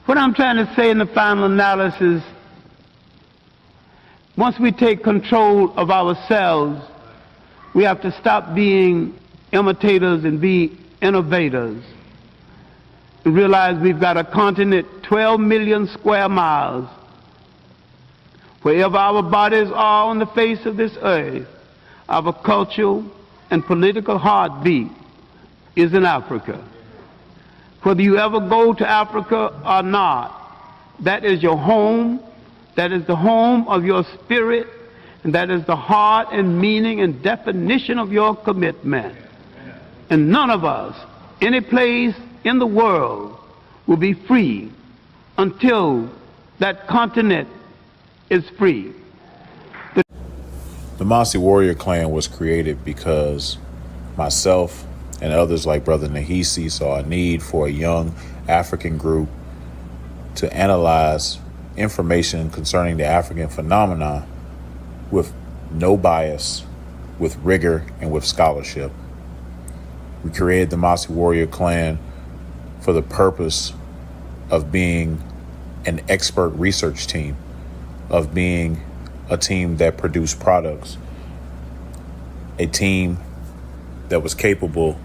What I'm trying to say in the final analysis, once we take control of ourselves, we have to stop being imitators and be innovators. And realize we've got a continent 12 million square miles. Wherever our bodies are on the face of this earth, our cultural and political heartbeat is in Africa. Whether you ever go to Africa or not, that is your home, that is the home of your spirit, and that is the heart and meaning and definition of your commitment. And none of us, any place in the world, will be free until that continent is free. The Mossy Warrior Clan was created because myself and others like Brother Nahisi saw a need for a young African group to analyze information concerning the African phenomenon with no bias, with rigor, and with scholarship. We created the Mossy Warrior Clan for the purpose of being an expert research team, of being a team that produced products, a team that was capable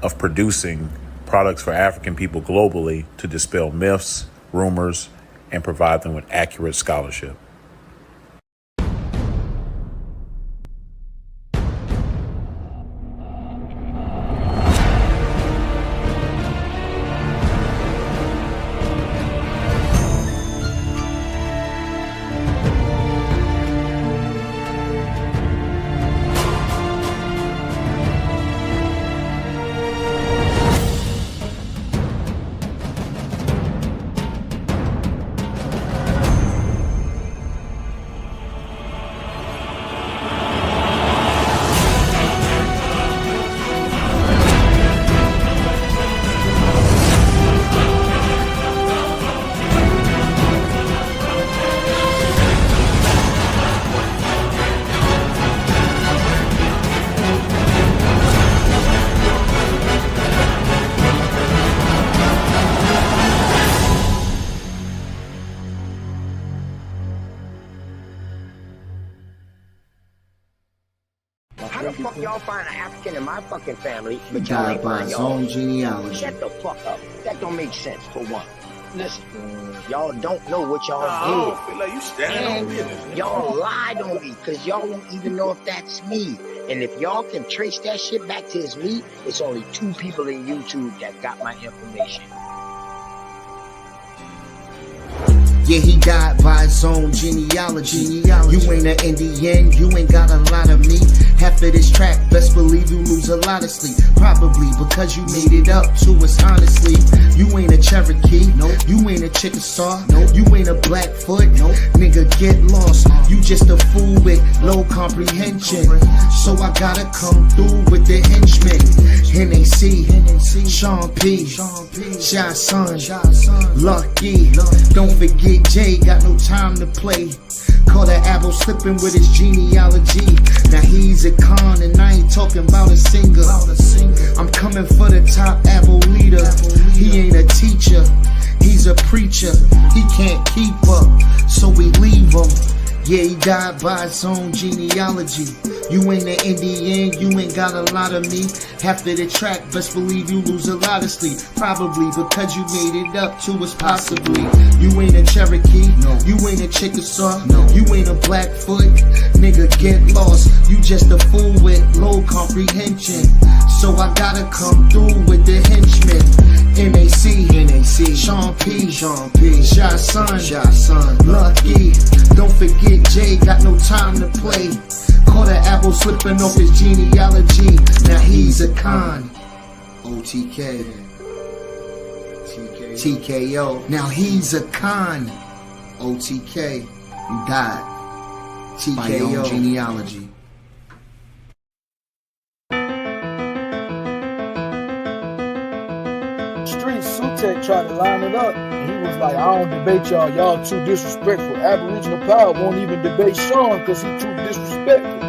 of producing products for African people globally to dispel myths, rumors, and provide them with accurate scholarship. How the fuck y'all find an African in my fucking family, but y'all ain't find his y'all own genealogy? Shut the fuck up. That don't make sense, for one. Listen, y'all don't know what y'all I did. don't feel like you standing on business. Y'all lied on me, because y'all won't even know if that's me. And if y'all can trace that shit back to it's me, it's only 2 people in YouTube that got my information. Yeah, he died by his own genealogy. You ain't an Indian, you ain't got a lot of meat. Half of this track, best believe you lose a lot of sleep. Probably because you made it up to us honestly. You ain't a Cherokee, nope. You ain't a Chickasaw, nope. You ain't a Blackfoot, nope. Nigga, get lost. You just a fool with low comprehension. So I gotta come through with the henchmen. NAC, Sean P, Shy Son, Lucky. Don't forget Jay, got no time to play. Call that apple slipping with his genealogy. Now he's a con and I ain't talking about a singer. I'm coming for the top apple leader. He ain't a teacher, he's a preacher. He can't keep up, so we leave him. Yeah, he died by his own genealogy. You ain't an Indian, you ain't got a lot of me. Half of the track, best believe you lose a lot of sleep. Probably because you made it up to us possibly. You ain't a Cherokee, no. You ain't a Chickasaw, no. You ain't a Blackfoot. Nigga, get lost. You just a fool with low comprehension. So I gotta come through with the henchmen. NAC, Sean P, Shy Son, Lucky. Don't forget Jay, got no time to play. Caught an apple slipping off his genealogy. Now he's a con. OTK, TKO. Now he's a con. OTK, you died. TKO. By your own genealogy. Sutek tried to line it up, and he was like, I don't debate y'all. Y'all too disrespectful. Aboriginal Power won't even debate Sean because he too disrespectful.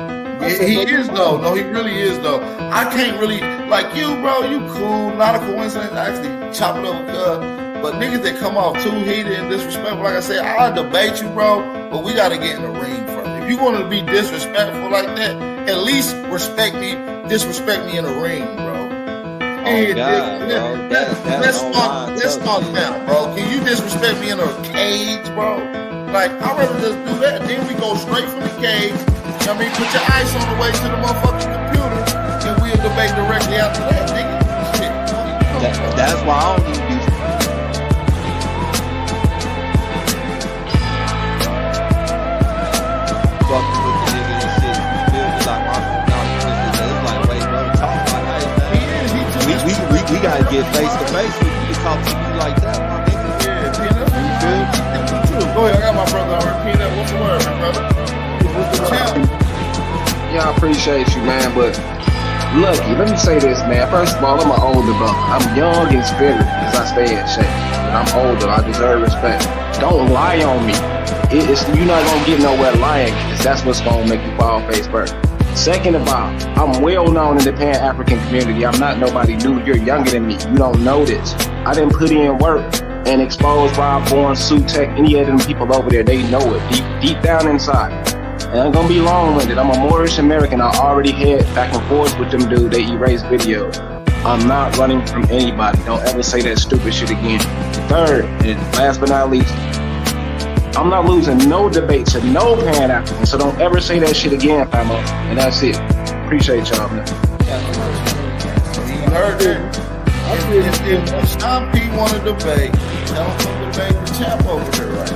He is though. No, he really is though. I can't really, like you, bro, you cool. Not a coincidence. I actually chop it over, But niggas that come off too heated and disrespectful, like I said, I'll debate you, bro, but we gotta get in the ring first. If you want to be disrespectful like that, at least disrespect me in the ring, bro. Let's start now, bro. Can you disrespect me in a cage, bro? Like, I'd rather just do that. Then we go straight from the cage. You know what I mean? Put your ice on the way to the motherfucking computer, and we'll debate directly after that, nigga. Shit. That's why I don't even do fucking with the nigga and shit. You feel me? Like, it's like, wait, bro, talk like that, man. We gotta get face to face with you to talk to you like that, my nigga. Yeah, Peanut. You feel me? Go ahead, I got my brother over here. Peanut, what's the word, my brother? What's the champ? Yeah, I appreciate you, man, but Lucky, let me say this, man. First of all, I'm an older brother. I'm young in spirit as I stay in shape. But I'm older. I deserve respect. Don't lie on me. You're not going to get nowhere lying, because that's what's going to make you fall face first. Second of all, I'm well known in the Pan-African community. I'm not nobody new. You're younger than me. You don't know this. I didn't put in work and expose Rob Bourne, Sutek, any of them people over there. They know it deep down inside. And I'm gonna be long-winded. I'm a Moorish American. I already had back and forth with them dude. They erased videos. I'm not running from anybody. Don't ever say that stupid shit again. Third, and last but not least, I'm not losing no debate to no Pan-African. So don't ever say that shit again, famo. And that's it. Appreciate y'all, man. You heard it. If Sean P want to debate, tell him to debate the champ over there, right?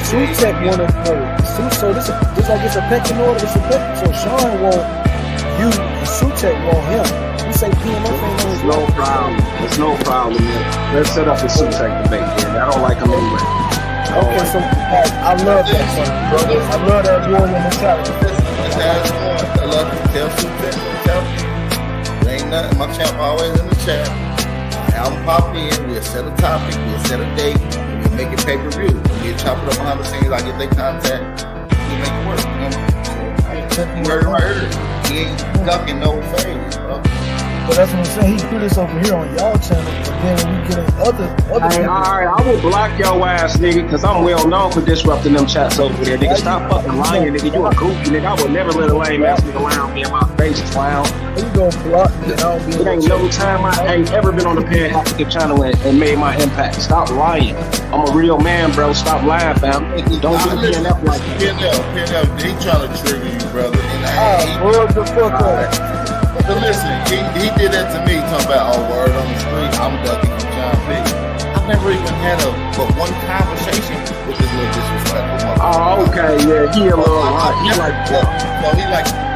Sutek wanted so this like it's a pecking order. It's a pecking. So Sean want you and Sutek want him. You say PMF ain't on his no problem. There's no problem, man. Let's set up a Sutek debate, man. I don't like him anyway. Okay, so I love that, son. I love that warrior mentality. That's one. I love you. Tell Sutek. Tell me. There ain't nothing. My champ always in the chat. Have him pop in. We'll set a topic. We'll set a date. We'll make it pay-per-view. We'll chop it up behind the scenes. I get their contact. We make it work. You know? So, right. He ain't ducking no phase, bro. But that's what I'm saying. He do this over here on y'all channel, but then when we get in other hey, alright, I will block your ass, nigga, because I'm well known for disrupting them chats over there. Nigga, stop fucking lying, nigga. You a goofy, nigga. I would never let a lame ass nigga around me in my face, clown. You gonna block me and I don't be it ain't no time I ain't ever been on the Pan-African channel and made my impact. Stop lying. I'm a real man, bro. Stop lying, fam. Don't do PNF like that. PNF, he trying to trigger you, brother. What the fuck up? But listen, he did that to me, talking about, word on the street, I'm ducking from John P. I've never even had but one conversation with this little disrespectful motherfucker. Oh, okay, yeah, he a little hot. He like that. So he like...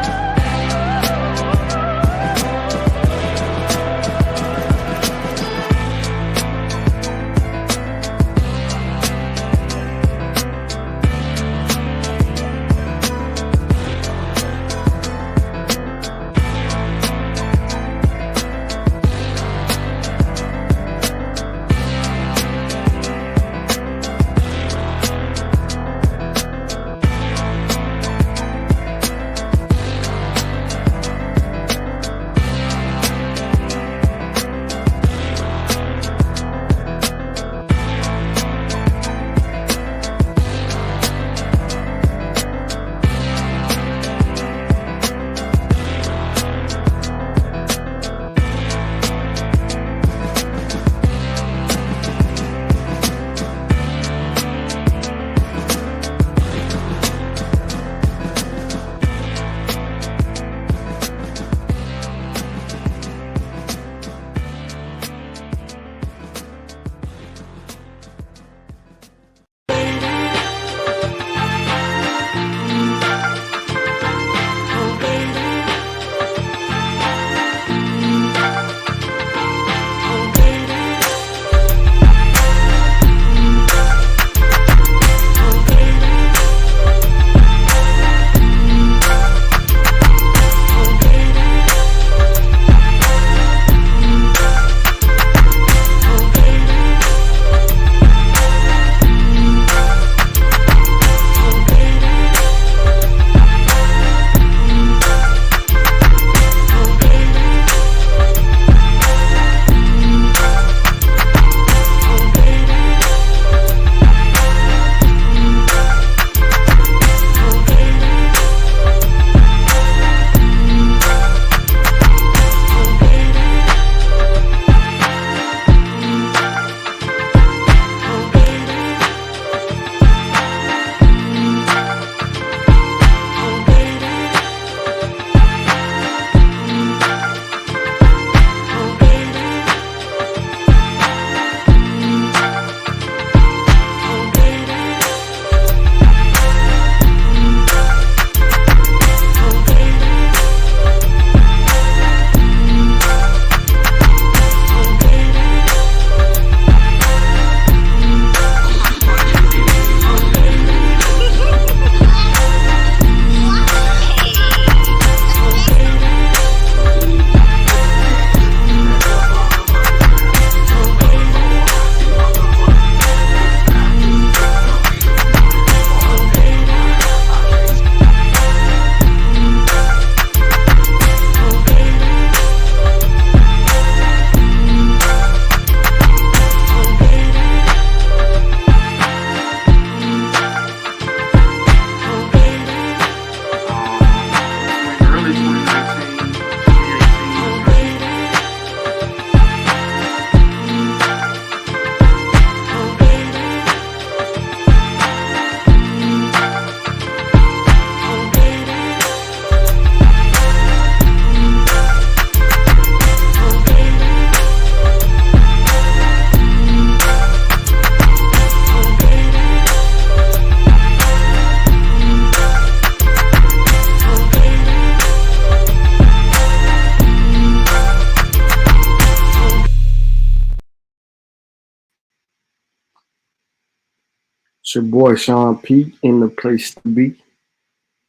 It's your boy Sean P in the place to be.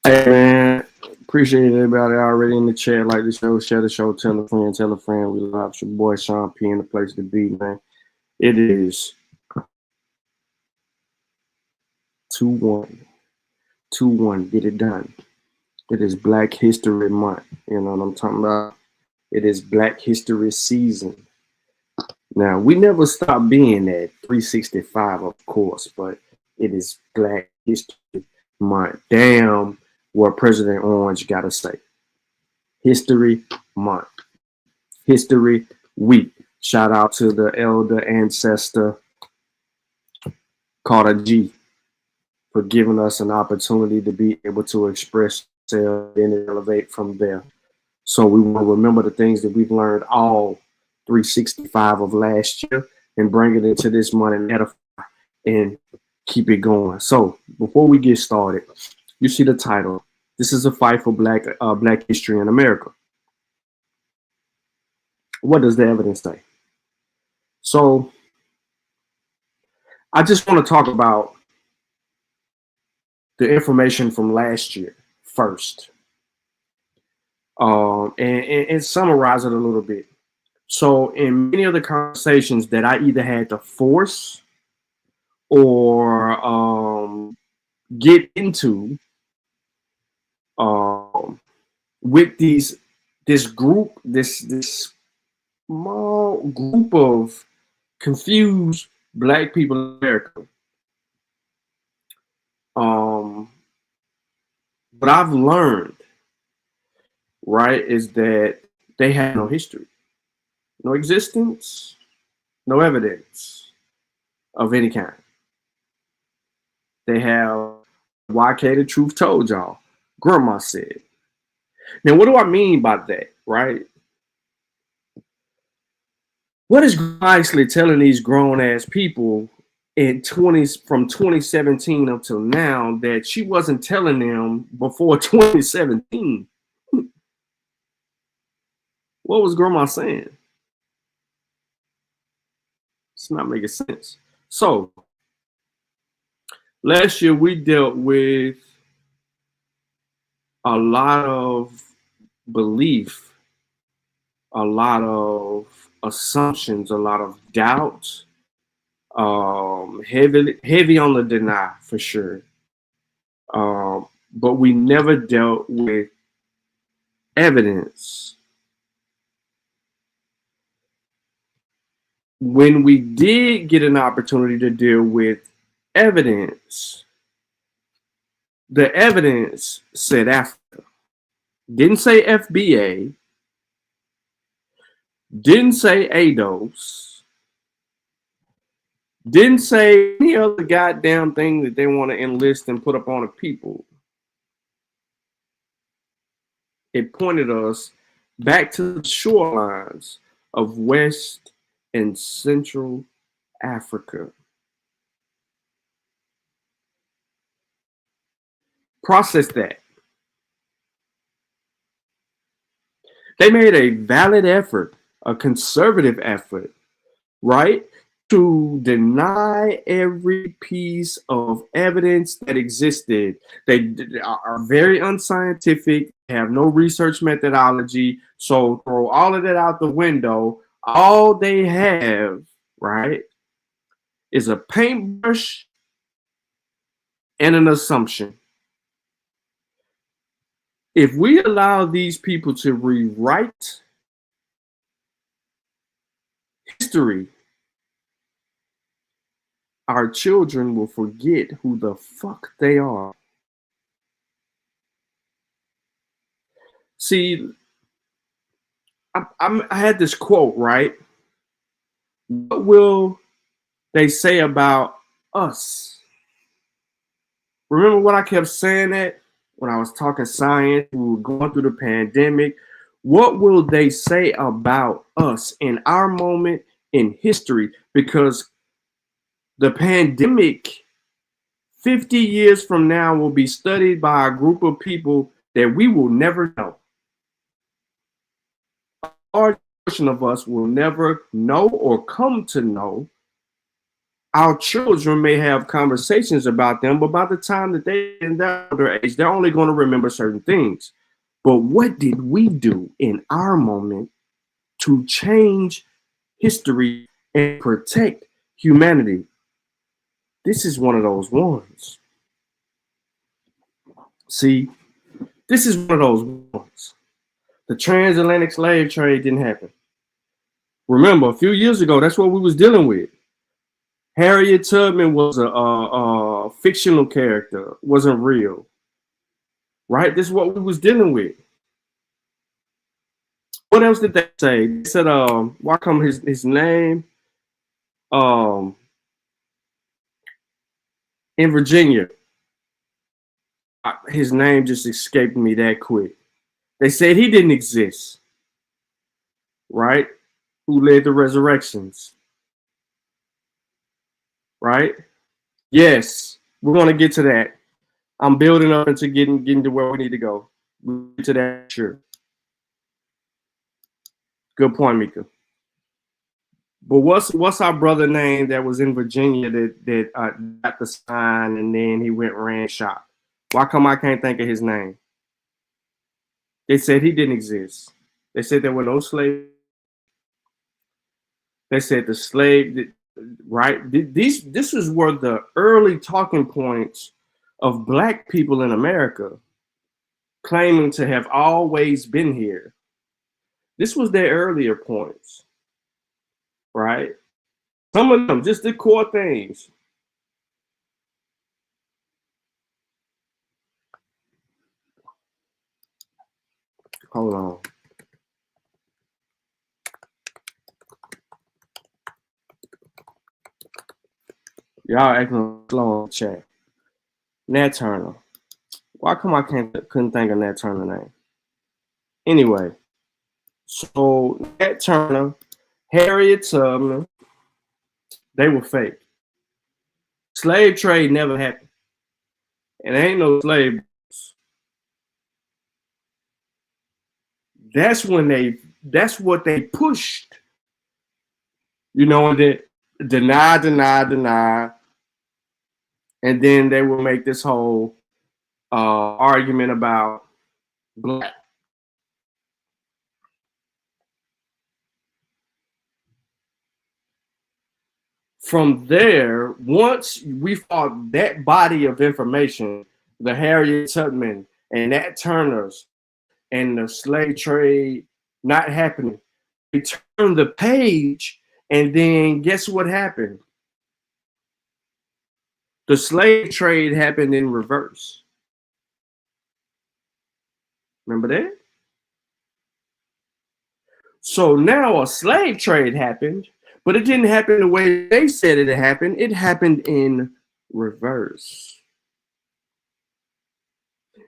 Hey man, appreciate everybody already in the chat. Like the show, share the show, tell a friend, tell a friend. We love your boy Sean P in the place to be, man. It is 2-1. 2-1. Get it done. It is Black History Month. You know what I'm talking about? It is Black History season. Now, we never stop being at 365, of course, but it is Black History Month. Damn what President Orange got to say. History Month. History Week. Shout out to the elder ancestor, Carter G, for giving us an opportunity to be able to express ourselves and elevate from there. So we will remember the things that we've learned all 365 of last year and bring it into this month and edify and keep it going. So before we get started, you see the title. This is a fight for Black history in America. What does the evidence say? So I just want to talk about the information from last year first, and summarize it a little bit. So in many of the conversations that I either had to force or get into with this small group of confused Black people in America, what I've learned, right, is that they have no history, no existence, no evidence of any kind. They have YK the truth told y'all, grandma said. Now, what do I mean by that, right? What is actually telling these grown-ass people from 2017 up till now that she wasn't telling them before 2017? What was grandma saying? It's not making sense. So last year we dealt with a lot of belief, a lot of assumptions, a lot of doubt, heavy on the deny for sure. But we never dealt with evidence. When we did get an opportunity to deal with evidence, the evidence said Africa. Didn't say FBA. Didn't say ADOS. Didn't say any other goddamn thing that they want to enlist and put up on the people. It pointed us back to the shorelines of West and Central Africa. Process that. They made a valid effort, a conservative effort, right, to deny every piece of evidence that existed. They are very unscientific, have no research methodology, so throw all of that out the window. All they have, right, is a paintbrush and an assumption. If we allow these people to rewrite history, our children will forget who the fuck they are. See, I had this quote, right? What will they say about us? Remember what I kept saying that when I was talking science, we were going through the pandemic. What will they say about us in our moment in history? Because the pandemic 50 years from now will be studied by a group of people that we will never know. A large portion of us will never know or come to know our children may have conversations about them, but by the time that they in that older age, they're only going to remember certain things. But what did we do in our moment to change history and protect humanity? This is one of those ones. See, this is one of those ones. The transatlantic slave trade didn't happen. Remember, a few years ago, that's what we was dealing with. Harriet Tubman was a fictional character, wasn't real. Right? This is what we was dealing with. What else did they say? They said, why come his name? In Virginia. His name just escaped me that quick. They said he didn't exist. Right? Who led the resurrections? Right? Yes, we're going to get to that. I'm building up into getting to where we need to go. We'll get to that, sure. Good point, Mika. But what's our brother name that was in Virginia that got the sign and then he ran shop? Why come I can't think of his name? They said he didn't exist. They said there were no slaves. They said the slave, right? This is where the early talking points of black people in America claiming to have always been here. This was their earlier points, right? Some of them, just the core things. Hold on. Y'all acting slow in the chat. Nat Turner. Why come I couldn't think of Nat Turner name? Anyway, so Nat Turner, Harriet Tubman, they were fake. Slave trade never happened. And there ain't no slave. That's what they pushed. You know, that deny. And then they will make this whole argument about black. From there, once we fought that body of information, the Harriet Tubman and Nat Turners and the slave trade not happening, we turned the page, and then guess what happened? The slave trade happened in reverse. Remember that? So now a slave trade happened, but it didn't happen the way they said it happened. It happened in reverse.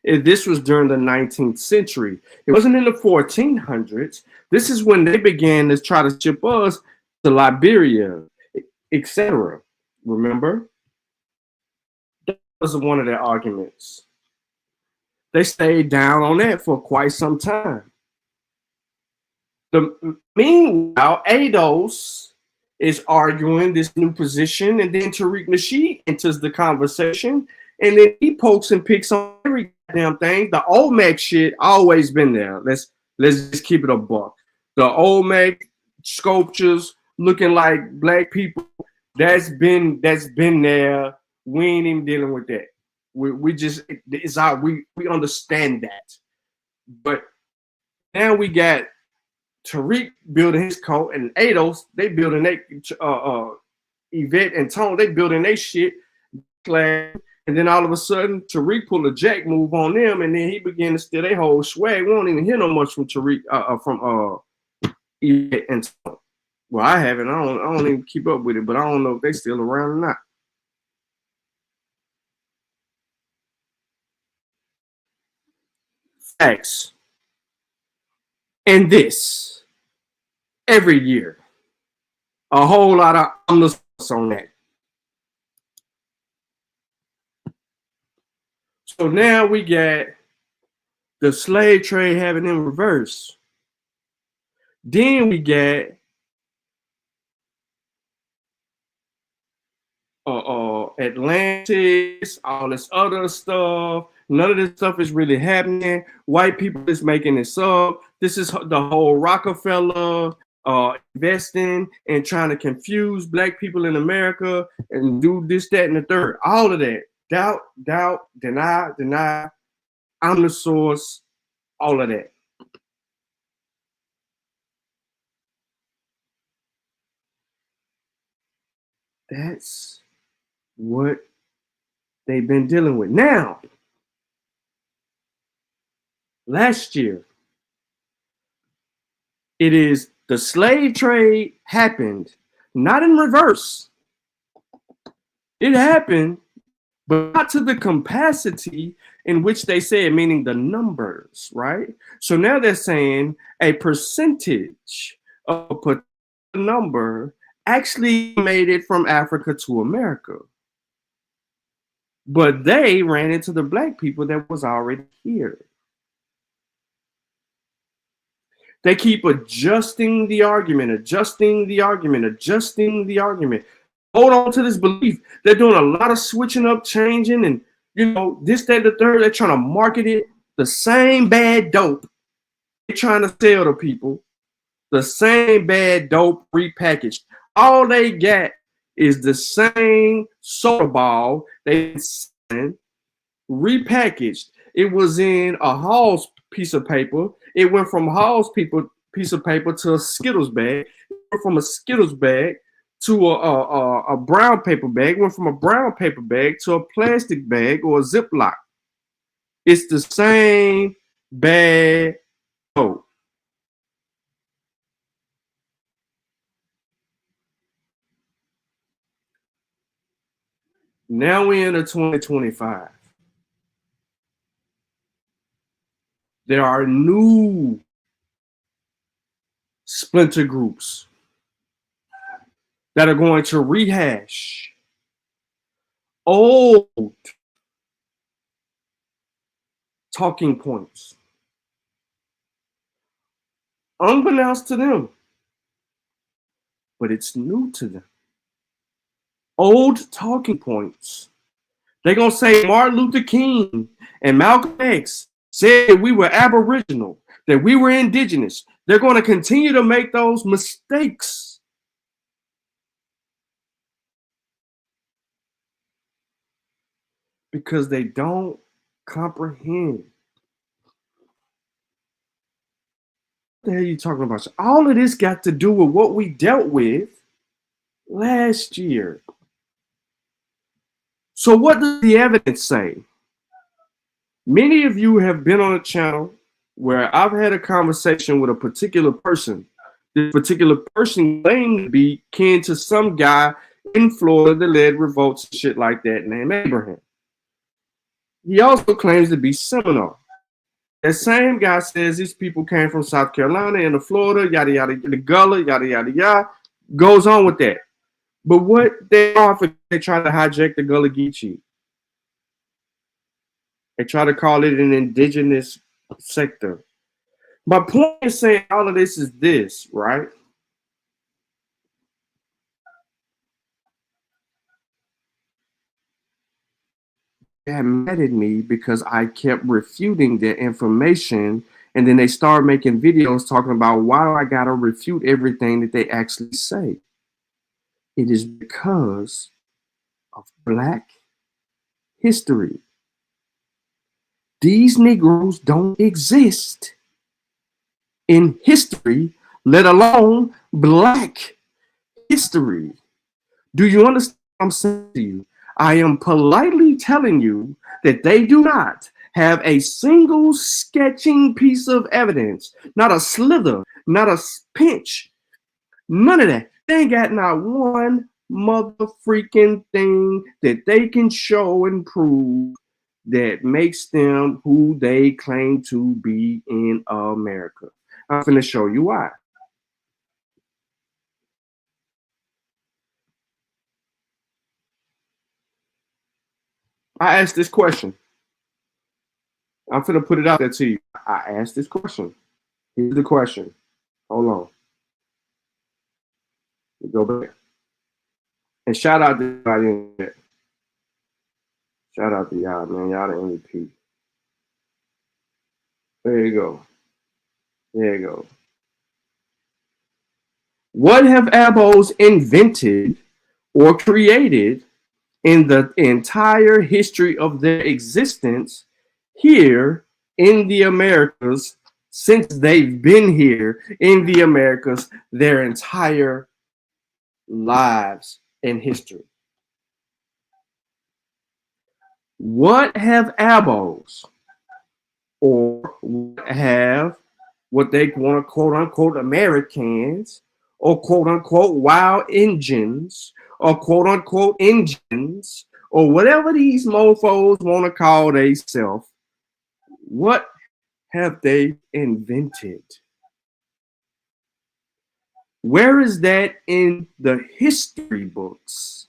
This was during the 19th century. It wasn't in the 1400s. This is when they began to try to ship us to Liberia, etc. Remember? That was one of their arguments. They stayed down on that for quite some time. Meanwhile, Ados is arguing this new position, and then Tariq Nasheed enters the conversation, and then he pokes and picks on every damn thing. The Olmec shit always been there. Let's just keep it a buck. The Olmec sculptures looking like black people, that's been there. We ain't even dealing with that. We just, it's our, we understand that. But now we got Tariq building his coat, and Ados, they building their Yvette and Tone, they building their shit. And then all of a sudden, Tariq pulled a jack move on them, and then he began to steal their whole swag. We don't even hear no much from Tariq, from Yvette and Tone. Well, I haven't. I don't even keep up with it, but I don't know if they still around or not. Facts. And this, every year, a whole lot of ominous on that. So now we got the slave trade having in reverse. Then we got Atlantis, all this other stuff. None of this stuff is really happening. White people is making this up. This is the whole Rockefeller investing and trying to confuse black people in America and do this, that, and the third. All of that. Doubt, deny. I'm the source. All of that. That's what they've been dealing with. Now, last year, it is the slave trade happened, not in reverse. It happened, but not to the capacity in which they said, meaning the numbers, right? So now they're saying a percentage of a particular number actually made it from Africa to America. But they ran into the black people that was already here. They keep adjusting the argument. Hold on to this belief. They're doing a lot of switching up, changing, and this, that, the third. They're trying to market it the same bad dope. They're trying to sell to people the same bad dope repackaged. All they got is the same soda ball they sent, repackaged. It was in a Hall's piece of paper. It went from Hall's piece of paper to a Skittles bag. It went from a Skittles bag to a brown paper bag. It went from a brown paper bag to a plastic bag or a Ziploc. It's the same bad dope. Now we're in 2025. There are new splinter groups that are going to rehash old talking points, unbeknownst to them, but it's new to them. Old talking points. They're going to say Martin Luther King and Malcolm X said that we were Aboriginal, that we were indigenous. They're going to continue to make those mistakes. Because they don't comprehend. What the hell are you talking about? All of this got to do with what we dealt with last year. So what does the evidence say? Many of you have been on a channel where I've had a conversation with a particular person. This particular person claimed to be kin to some guy in Florida that led revolts and shit like that named Abraham. He also claims to be Seminole. That same guy says these people came from South Carolina and Florida, yada, yada, the Gullah, yada, yada, yada. Goes on with that. But what they offer, they try to hijack the Gullah Geechee. They try to call it an indigenous sector. My point is saying all of this is this, right? They got mad at me because I kept refuting their information, and then they started making videos talking about why do I gotta refute everything that they actually say. It is because of Black history. These Negroes don't exist in history, let alone Black history. Do you understand what I'm saying to you? I am politely telling you that they do not have a single sketching piece of evidence, not a slither, not a pinch, none of that. They ain't got not one mother freaking thing that they can show and prove that makes them who they claim to be in America. I'm going to show you why. I asked this question. I'm going to put it out there to you. I asked this question. Here's the question. Hold on. Go back. And shout out to everybody in there. Shout out to y'all, man. Y'all the MVP. There you go. There you go. What have abos invented or created in the entire history of their existence here in the Americas since they've been here in the Americas their entire lives and history? What have abos or have what they want to quote unquote Americans or quote unquote wild engines or quote unquote engines or whatever these mofos want to call themselves, what have they invented? Where is that in the history books?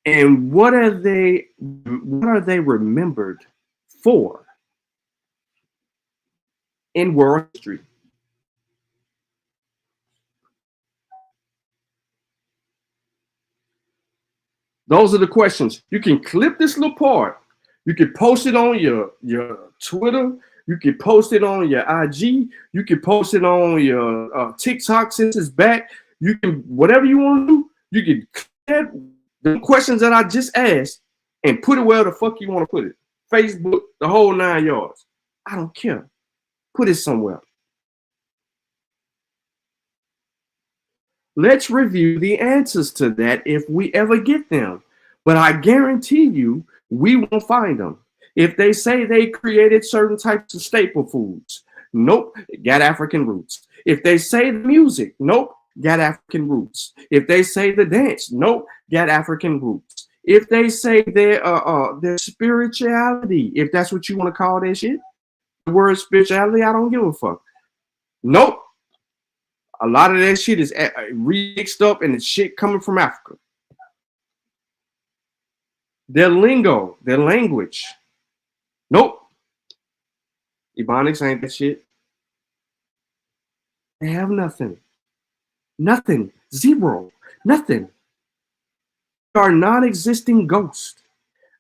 And what are they remembered for in world history? Those are the questions. You can clip this little part. You can post it on your Twitter. You can post it on your IG. You can post it on your TikTok since it's back. You can, whatever you want to do, you can clip the questions that I just asked and put it where the fuck you want to put it. Facebook, the whole 9 yards. I don't care. Put it somewhere. Let's review the answers to that if we ever get them. But I guarantee you, we won't find them. If they say they created certain types of staple foods, nope, got African roots. If they say the music, nope, got African roots. If they say the dance, nope, got African roots. If they say their spirituality, if that's what you want to call that shit, the word spirituality, I don't give a fuck. Nope. A lot of that shit is mixed up and it's shit coming from Africa. Their lingo, their language. Nope. Ebonics ain't that shit. They have nothing. Nothing. Zero. Nothing. They are non-existing ghosts.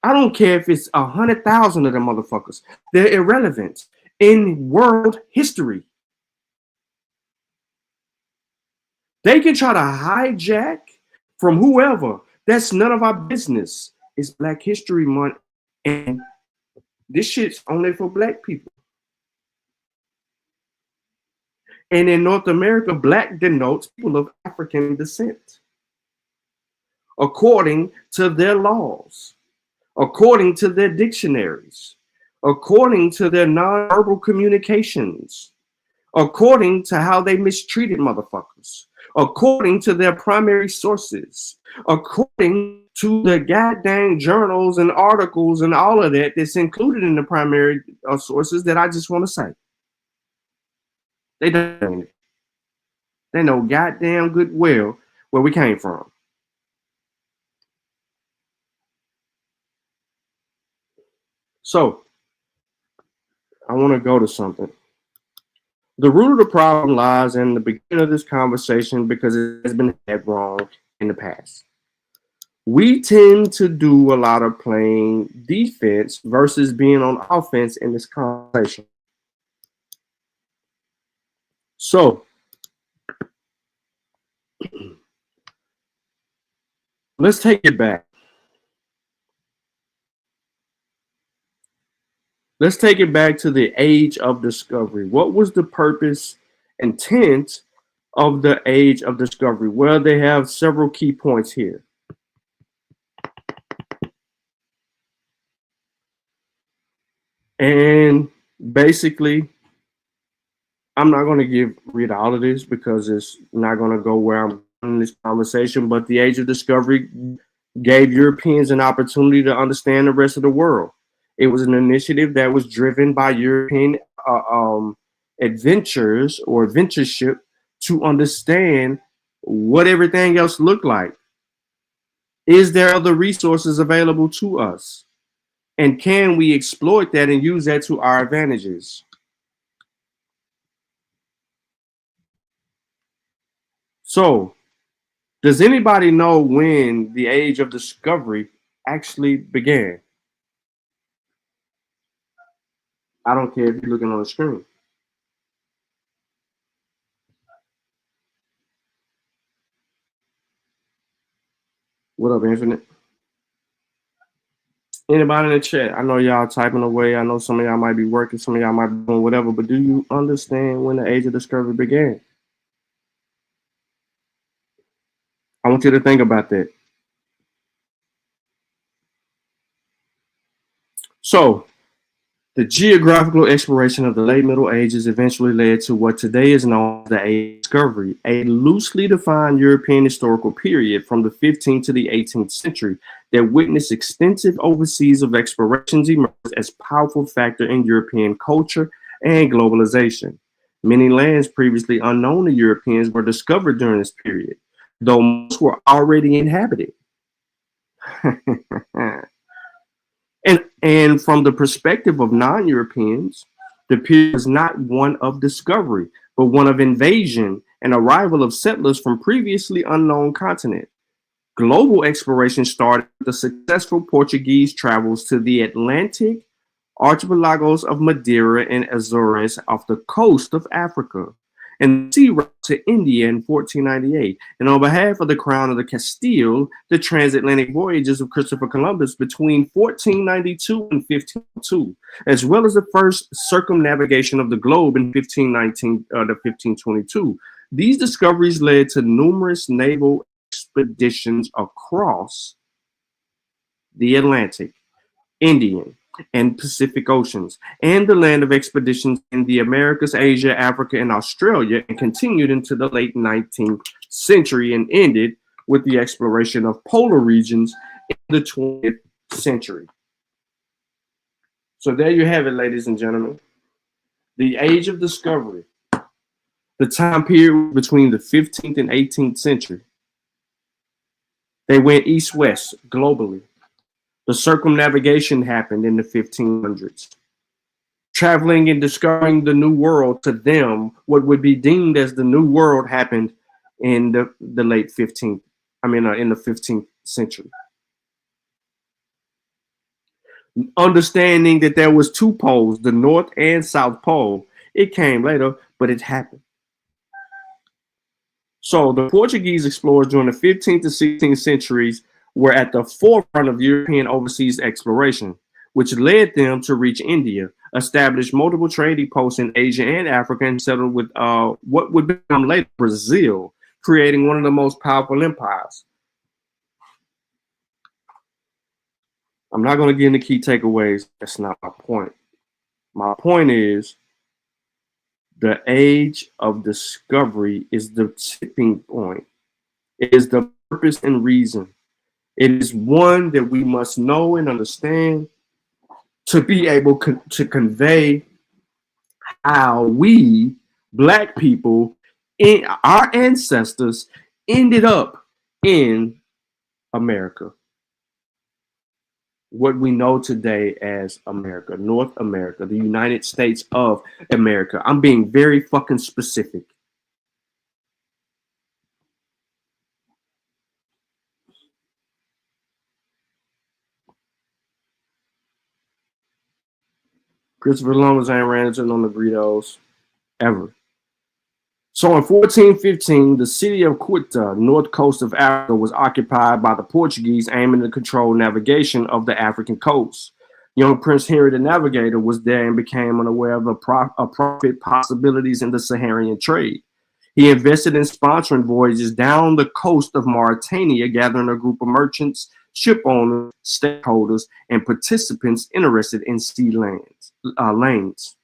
I don't care if it's 100,000 of them motherfuckers. They're irrelevant in world history. They can try to hijack from whoever. That's none of our business. It's Black History Month, and this shit's only for Black people. And in North America, Black denotes people of African descent, according to their laws, according to their dictionaries, according to their nonverbal communications, according to how they mistreated motherfuckers, according to their primary sources, according to the goddamn journals and articles and all of that that's included in the primary sources that I just want to say. They don't. They know goddamn good well where we came from. So, I want to go to something. The root of the problem lies in the beginning of this conversation because it has been had wrong in the past. We tend to do a lot of playing defense versus being on offense in this conversation. So, let's take it back. Let's take it back to the age of discovery. What was the purpose, intent of the age of discovery? Well, they have several key points here. And basically, I'm not going to read all of this because it's not going to go where I'm in this conversation, but the age of discovery gave Europeans an opportunity to understand the rest of the world. It was an initiative that was driven by European adventurers or adventureship to understand what everything else looked like. Is there other resources available to us? And can we exploit that and use that to our advantages? So, does anybody know when the age of discovery actually began. I don't care if you're looking on the screen. What up, Infinite? Anybody in the chat? I know y'all typing away. I know some of y'all might be working, some of y'all might be doing whatever, but do you understand when the age of discovery began? I want you to think about that. So, the geographical exploration of the late Middle Ages eventually led to what today is known as the Age of Discovery, a loosely defined European historical period from the 15th to the 18th century that witnessed extensive overseas of explorations emerge as a powerful factor in European culture and globalization. Many lands previously unknown to Europeans were discovered during this period, though most were already inhabited. And from the perspective of non-Europeans, the period was not one of discovery, but one of invasion and arrival of settlers from previously unknown continent. Global exploration started with the successful Portuguese travels to the Atlantic archipelagos of Madeira and Azores off the coast of Africa, and the sea route to India in 1498. And on behalf of the Crown of the Castile, the transatlantic voyages of Christopher Columbus between 1492 and 1502, as well as the first circumnavigation of the globe in 1519 to 1522. These discoveries led to numerous naval expeditions across the Atlantic, Indian, and Pacific Oceans, and the land of expeditions in the Americas, Asia, Africa, and Australia, and continued into the late 19th century and ended with the exploration of polar regions in the 20th century. So there you have it, ladies and gentlemen. The Age of Discovery, the time period between the 15th and 18th century. They went east-west globally. The circumnavigation happened in the 1500s. Traveling and discovering the new world, to them, what would be deemed as the new world happened in the late 15th, in the 15th century. Understanding that there was two poles, the North and South Pole, it came later, but it happened. So the Portuguese explorers during the 15th to 16th centuries were at the forefront of European overseas exploration, which led them to reach India, establish multiple trading posts in Asia and Africa, and settle with what would become later Brazil, creating one of the most powerful empires. I'm not going to get into key takeaways. That's not my point. My point is the Age of Discovery is the tipping point. It is the purpose and reason. It is one that we must know and understand to be able to convey how we, Black people, our ancestors, ended up in America. What we know today as America, North America, the United States of America. I'm being very fucking specific. Christopher Columbus ain't ran into no Negritos ever. So in 1415, the city of Ceuta, north coast of Africa, was occupied by the Portuguese, aiming to control navigation of the African coast. Young Prince Henry the Navigator was there and became unaware of the profit possibilities in the Saharan trade. He invested in sponsoring voyages down the coast of Mauritania, gathering a group of merchants, ship owners, stakeholders, and participants interested in sea lanes.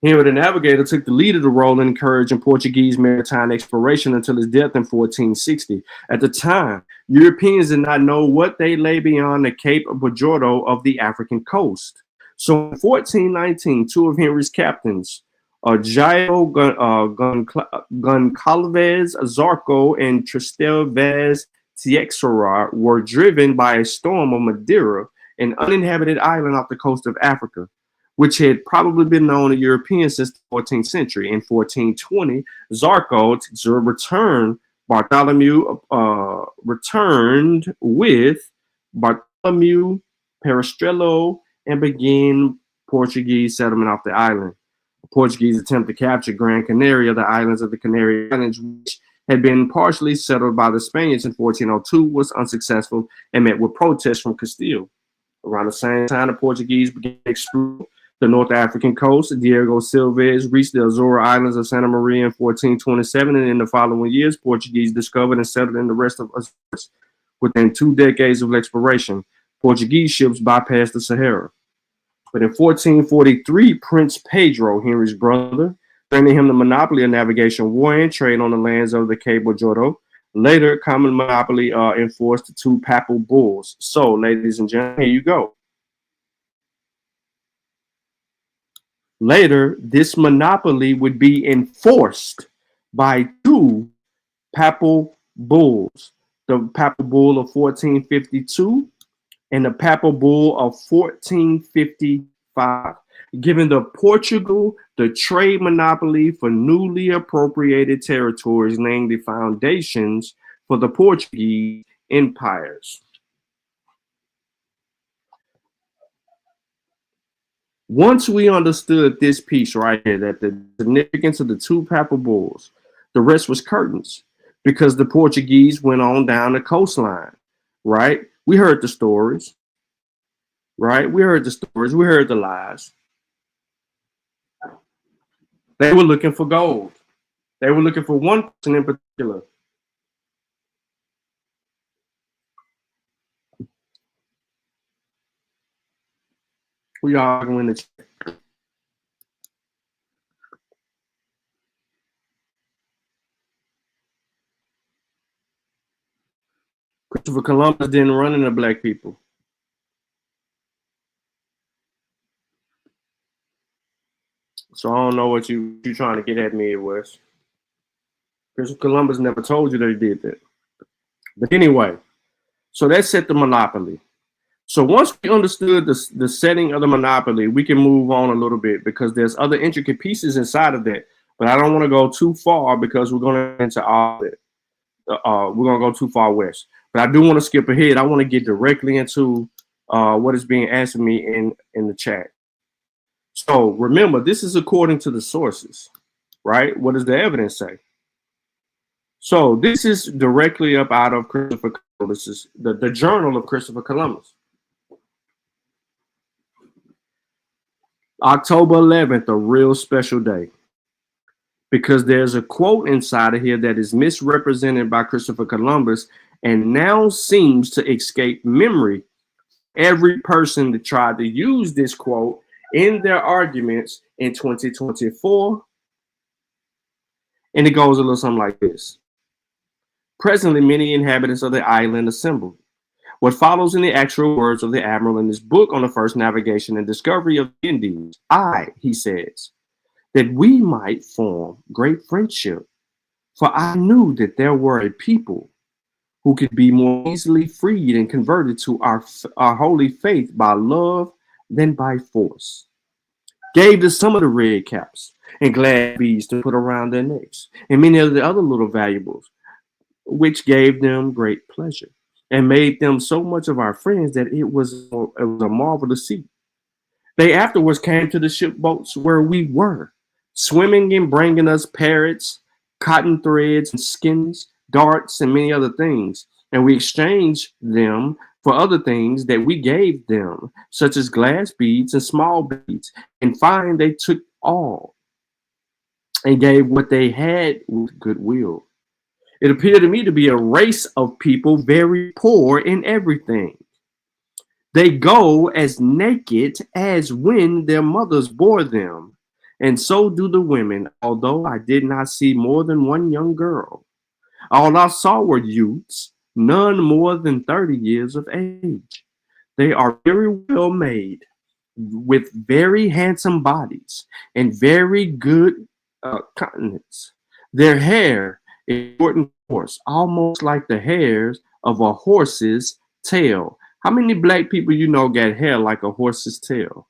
Henry the Navigator took the lead of the role in encouraging Portuguese maritime exploration until his death in 1460. At the time, Europeans did not know what they lay beyond the Cape of Bojordo of the African coast. So in 1419, two of Henry's captains, Jaio Goncalves Zarco and Tristel Vaz Tiexora, were driven by a storm of Madeira, an uninhabited island off the coast of Africa, which had probably been known to Europeans since the 14th century. In 1420, Zarco returned with Bartholomew, Peristrello, and began Portuguese settlement off the island. Portuguese attempt to capture Gran Canaria, the islands of the Canary Islands, which had been partially settled by the Spaniards in 1402, was unsuccessful and met with protests from Castile. Around the same time, the Portuguese began to explore the North African coast. Diego Silves reached the Azores Islands of Santa Maria in 1427, and in the following years, Portuguese discovered and settled in the rest of Azores. Within 2 decades of exploration, Portuguese ships bypassed the Sahara. But in 1443, Prince Pedro, Henry's brother, granted him the monopoly of navigation, war, and trade on the lands of the Cabo Jordo. Later, common monopoly enforced the 2 papal bulls. So, ladies and gentlemen, here you go. Later, this monopoly would be enforced by 2 papal bulls. The papal bull of 1452 and the papal bull of 1455, giving the Portugal the trade monopoly for newly appropriated territories, laying the foundations for the Portuguese empires. Once we understood this piece right here, that the significance of the 2 papal bulls, the rest was curtains, because the Portuguese went on down the coastline, right? We heard the stories, right? We heard the stories. We heard the lies. They were looking for gold. They were looking for one person in particular. We arguing the chat. Christopher Columbus didn't run into black people. So I don't know what you trying to get at me, Wes. Christopher Columbus never told you that he did that. But anyway, so that set the monopoly. So once we understood the setting of the monopoly, we can move on a little bit, because there's other intricate pieces inside of that. But I don't want to go too far, because we're going to get into all of it. We're going to go too far west. But I do want to skip ahead. I want to get directly into what is being asked of me in the chat. So remember, this is according to the sources, right? What does the evidence say? So this is directly up out of Christopher Columbus. This is the journal of Christopher Columbus. October 11th, a real special day, because there's a quote inside of here that is misrepresented by Christopher Columbus and now seems to escape memory. Every person that tried to use this quote in their arguments in 2024, and it goes a little something like this. Presently, many inhabitants of the island assembled. What follows in the actual words of the admiral in his book on the first navigation and discovery of the Indies, he says, that we might form great friendship, for I knew that there were a people who could be more easily freed and converted to our holy faith by love than by force. Gave to some of the red caps and glad beads to put around their necks, and many of the other little valuables, which gave them great pleasure, and made them so much of our friends that it was a marvel to see. They afterwards came to the shipboats where we were, swimming and bringing us parrots, cotton threads and skins, darts, and many other things, and we exchanged them for other things that we gave them, such as glass beads and small beads. And fine, they took all and gave what they had with goodwill. It appeared to me to be a race of people very poor in everything. They go as naked as when their mothers bore them, and so do the women, although I did not see more than one young girl. All I saw were youths, none more than 30 years of age. They are very well made, with very handsome bodies and very good countenance. Their hair is short and coarse, almost like the hairs of a horse's tail. How many black people you know got hair like a horse's tail?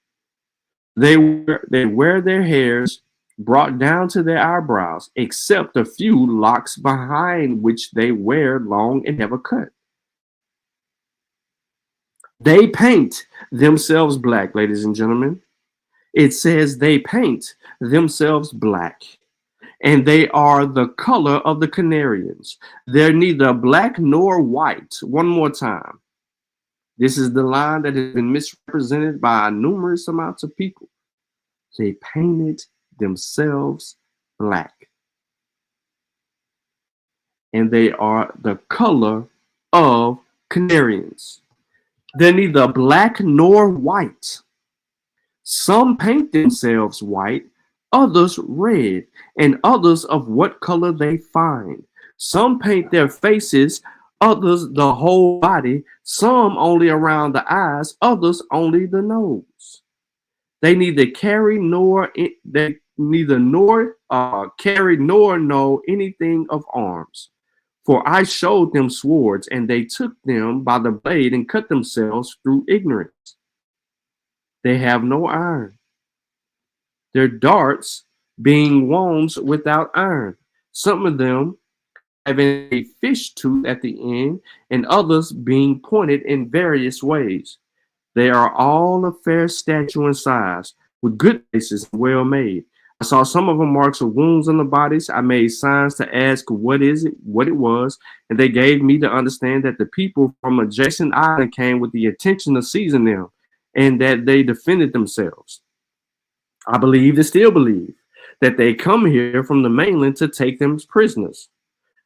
They wear their hairs brought down to their eyebrows, except a few locks behind, which they wear long and never cut. They paint themselves black, ladies and gentlemen. It says they paint themselves black, and they are the color of the Canarians. They're neither black nor white. One more time. This is the line that has been misrepresented by numerous amounts of people. They painted themselves black, and they are the color of Canarians. They're neither black nor white. Some paint themselves white, others red, and others of what color they find. Some paint their faces, others the whole body, some only around the eyes, others only the nose. They neither carry nor carry nor know anything of arms. For I showed them swords, and they took them by the blade and cut themselves through ignorance. They have no iron, their darts being wands without iron. Some of them having a fish tooth at the end, and others being pointed in various ways. They are all of fair stature and size, with good faces and well made. I saw some of them marks of wounds on the bodies. I made signs to ask what it was, and they gave me to understand that the people from adjacent island came with the intention of seizing them, and that they defended themselves. I believe and still believe that they come here from the mainland to take them as prisoners.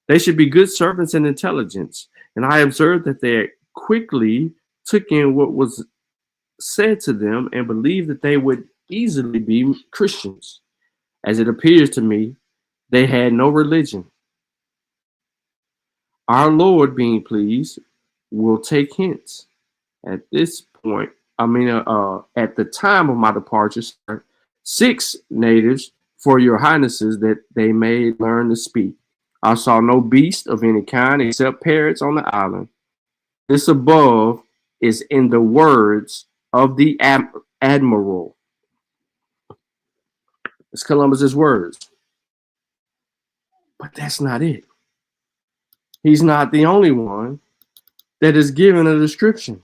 They should be good servants and intelligence, and I observed that they quickly took in what was said to them and believed that they would easily be Christians. As it appears to me, they had no religion. Our Lord, being pleased, will take hints. At this point, at the time of my departure, 6 natives for your highnesses, that they may learn to speak. I saw no beast of any kind except parrots on the island. This above is in the words of the admiral. It's Columbus's words. But that's not it. He's not the only one that is given a description.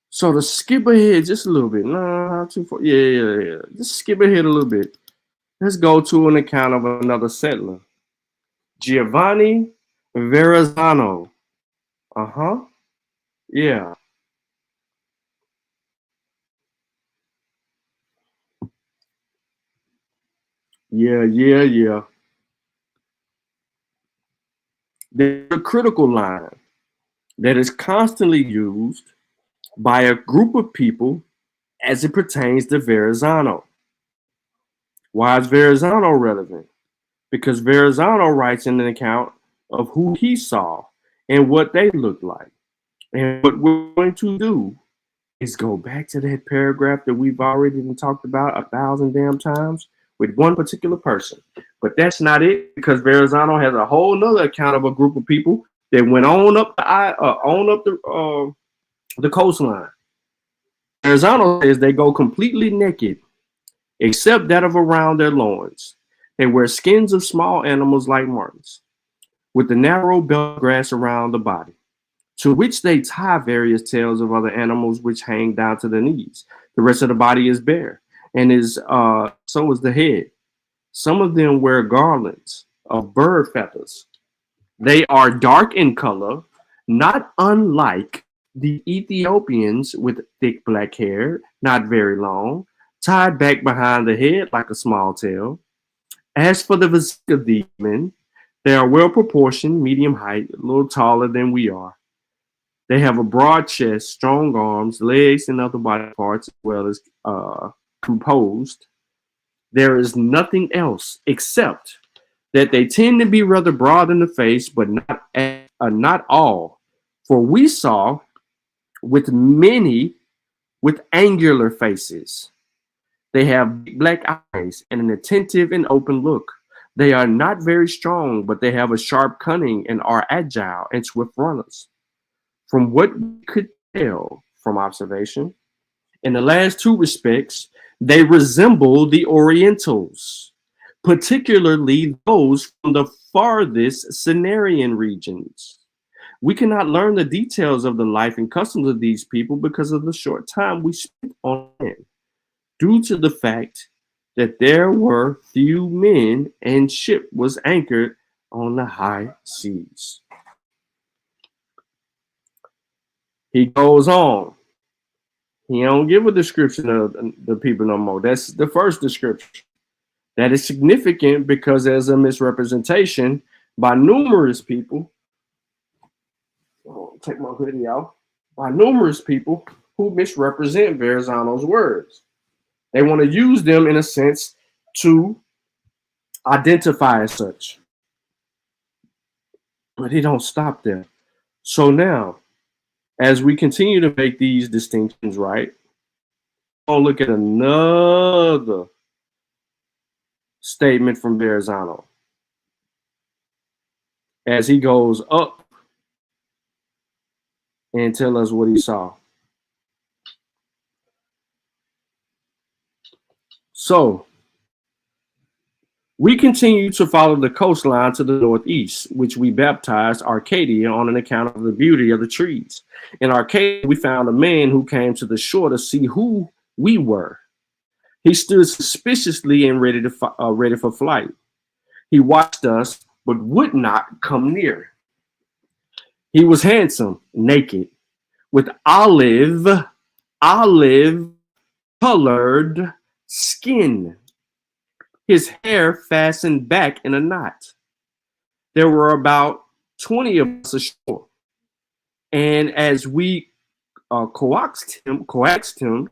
So to skip ahead just a little bit. No, not too far. Yeah. Just skip ahead a little bit. Let's go to an account of another settler. Giovanni Verrazzano. Yeah. Yeah. There's a critical line that is constantly used by a group of people as it pertains to Verrazzano. Why is Verrazzano relevant? Because Verrazzano writes in an account of who he saw and what they looked like. And what we're going to do is go back to that paragraph that we've already talked about 1,000 damn times with one particular person. But that's not it, because Verrazzano has a whole nother account of a group of people that went on up the coastline. Verrazzano says they go completely naked, except that of around their loins. They wear skins of small animals like martens, with the narrow belt grass around the body, to which they tie various tails of other animals which hang down to the knees. The rest of the body is bare, and so is the head. Some of them wear garlands of bird feathers. They are dark in color, not unlike the Ethiopians, with thick black hair, not very long, tied back behind the head like a small tail. As for the physique of these men, they are well proportioned, medium height, a little taller than we are. They have a broad chest, strong arms, legs, and other body parts, as well as composed. There is nothing else except that they tend to be rather broad in the face, but not all. For we saw with many with angular faces. They have black eyes and an attentive and open look. They are not very strong, but they have a sharp cunning and are agile and swift runners. From what we could tell from observation, in the last 2 respects, they resemble the Orientals, particularly those from the farthest Cenarian regions, We cannot learn the details of the life and customs of these people because of the short time we spent on land, due to the fact that there were few men and ship was anchored on the high seas. He goes on. He don't give a description of the people no more. That's the first description. That is significant because there's a misrepresentation by numerous people. I'll take my hoodie off. By numerous people who misrepresent Verrazano's words. They want to use them in a sense to identify as such. But he don't stop there. So now, as we continue to make these distinctions, right, I'll look at another statement from Verrazano as he goes up and tell us what he saw. So we continue to follow the coastline to the northeast, which we baptized Arcadia on an account of the beauty of the trees. In Arcadia, we found a man who came to the shore to see who we were. He stood suspiciously and ready for flight. He watched us, but would not come near. He was handsome, naked, with olive colored skin. His hair fastened back in a knot. There were about 20 of us ashore. And as we coaxed him,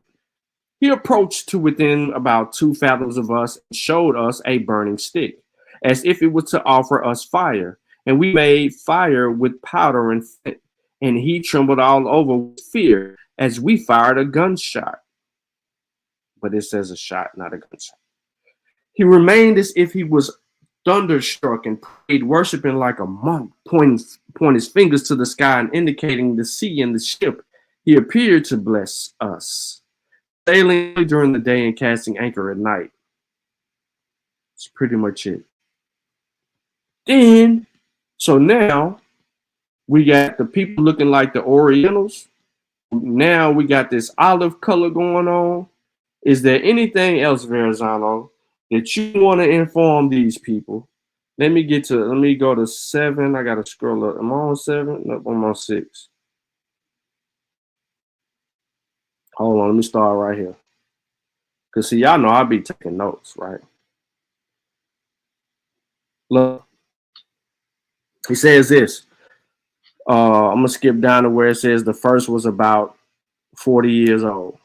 he approached to within about 2 fathoms of us and showed us a burning stick, as if it was to offer us fire. And we made fire with powder and flint, and he trembled all over with fear as we fired a gunshot. But it says a shot, not a gunshot. He remained as if he was thunderstruck and prayed, worshiping like a monk, pointing his fingers to the sky and indicating the sea and the ship. He appeared to bless us, sailing during the day and casting anchor at night. That's pretty much it. So now we got the people looking like the Orientals. Now we got this olive color going on. Is there anything else, Verrazano, that you want to inform these people? Let me go to 7. I got to scroll up. Am I on 7? No, I'm on 6. Hold on, let me start right here. Because see, y'all know I'll be taking notes, right? Look, he says this. I'm going to skip down to where it says the first was about 40 years old.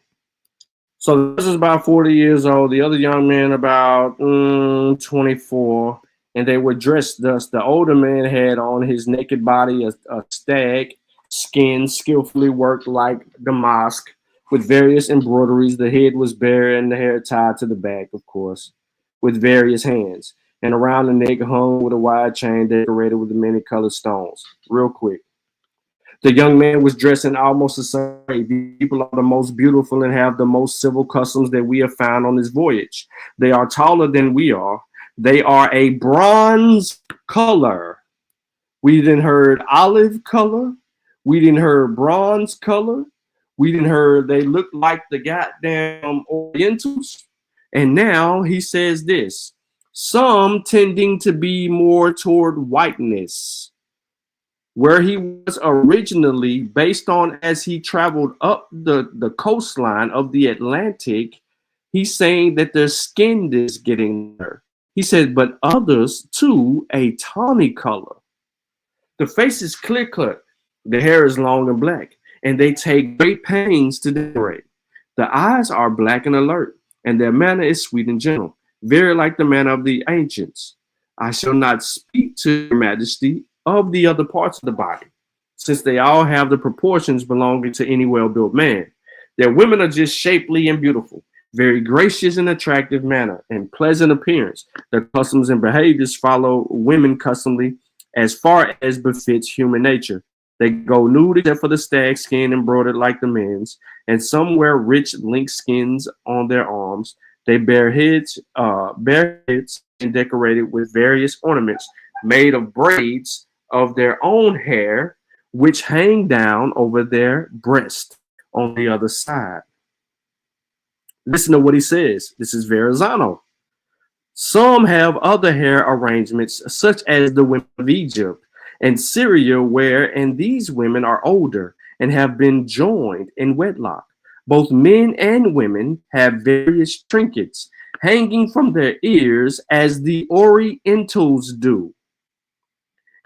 So this is about 40 years old. The other young man about 24. And they were dressed thus. The older man had on his naked body a stag skin skillfully worked like damask with various embroideries. The head was bare and the hair tied to the back, of course, with various hands. And around the neck hung with a wide chain decorated with many colored stones. Real quick. The young man was dressed in almost the same way. These people are the most beautiful and have the most civil customs that we have found on this voyage. They are taller than we are. They are a bronze color. We didn't heard olive color. We didn't heard bronze color. We didn't heard they look like the goddamn Orientals. And now he says this. Some tending to be more toward whiteness. Where he was originally based on as he traveled up the coastline of the Atlantic, he's saying that their skin is getting there. He said, but others too, a tawny color. The face is clear cut. The hair is long and black, and they take great pains to decorate. The eyes are black and alert, and their manner is sweet and gentle, very like the manner of the ancients. I shall not speak to your majesty of the other parts of the body, since they all have the proportions belonging to any well-built man. Their women are just shapely and beautiful, very gracious and attractive manner, and pleasant appearance. Their customs and behaviors follow women customly as far as befits human nature. They go nude except for the stag skin embroidered like the men's, and some wear rich lynx skins on their arms. They bear heads and decorated with various ornaments made of braids of their own hair which hang down over their breast on the other side. Listen to what he says. This is Verrazano. Some have other hair arrangements, such as the women of Egypt and Syria, and these women are older and have been joined in wedlock. Both men and women have various trinkets hanging from their ears, as the Orientals do.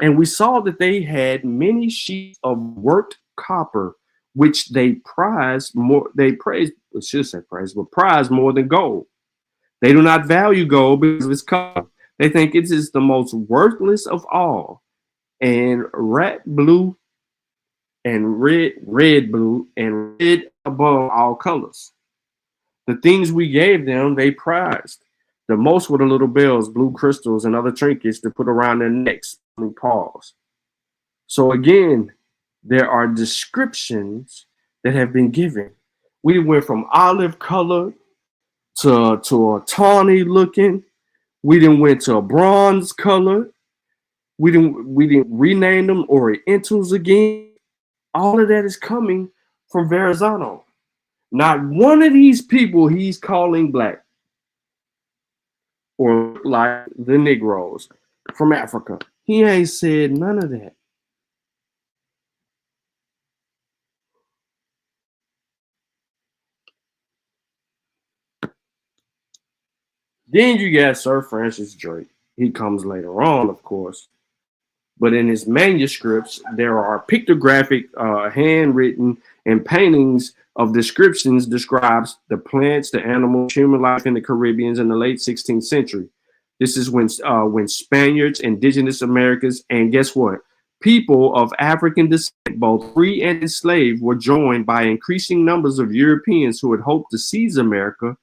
And we saw that they had many sheets of worked copper, which they prize more. They praise, I should say praise, but prize more than gold. They do not value gold because of its color. They think it is the most worthless of all. And red blue and red blue and red above all colors. The things we gave them, they prized. The most were the little bells, blue crystals, and other trinkets to put around their necks and paws. So again, there are descriptions that have been given. We went from olive color to a tawny looking. We then went to a bronze color. We didn't rename them Orientals again. All of that is coming from Verrazano. Not one of these people he's calling black or like the Negroes from Africa. He ain't said none of that. Then you got Sir Francis Drake. He comes later on, of course. But in his manuscripts, there are pictographic, handwritten, and paintings of descriptions describes the plants, the animals, human life in the Caribbean in the late 16th century. This is when Spaniards, indigenous Americans, and guess what? People of African descent, both free and enslaved, were joined by increasing numbers of Europeans who had hoped to seize America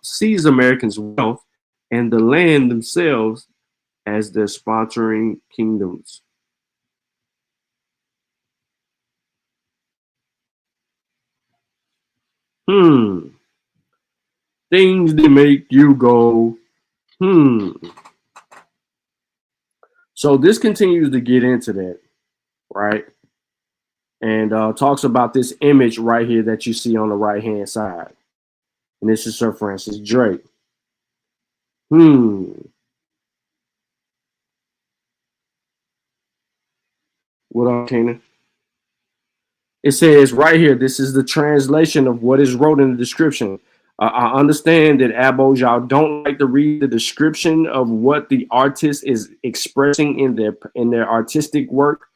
seize Americans' wealth and the land themselves as their sponsoring kingdoms. Things that make you go, So this continues to get into that, right? And talks about this image right here that you see on the right-hand side. And this is Sir Francis Drake. What up, Kenan? It says right here, this is the translation of what is wrote in the description. I understand that Abos, y'all don't like to read the description of what the artist is expressing in their artistic work,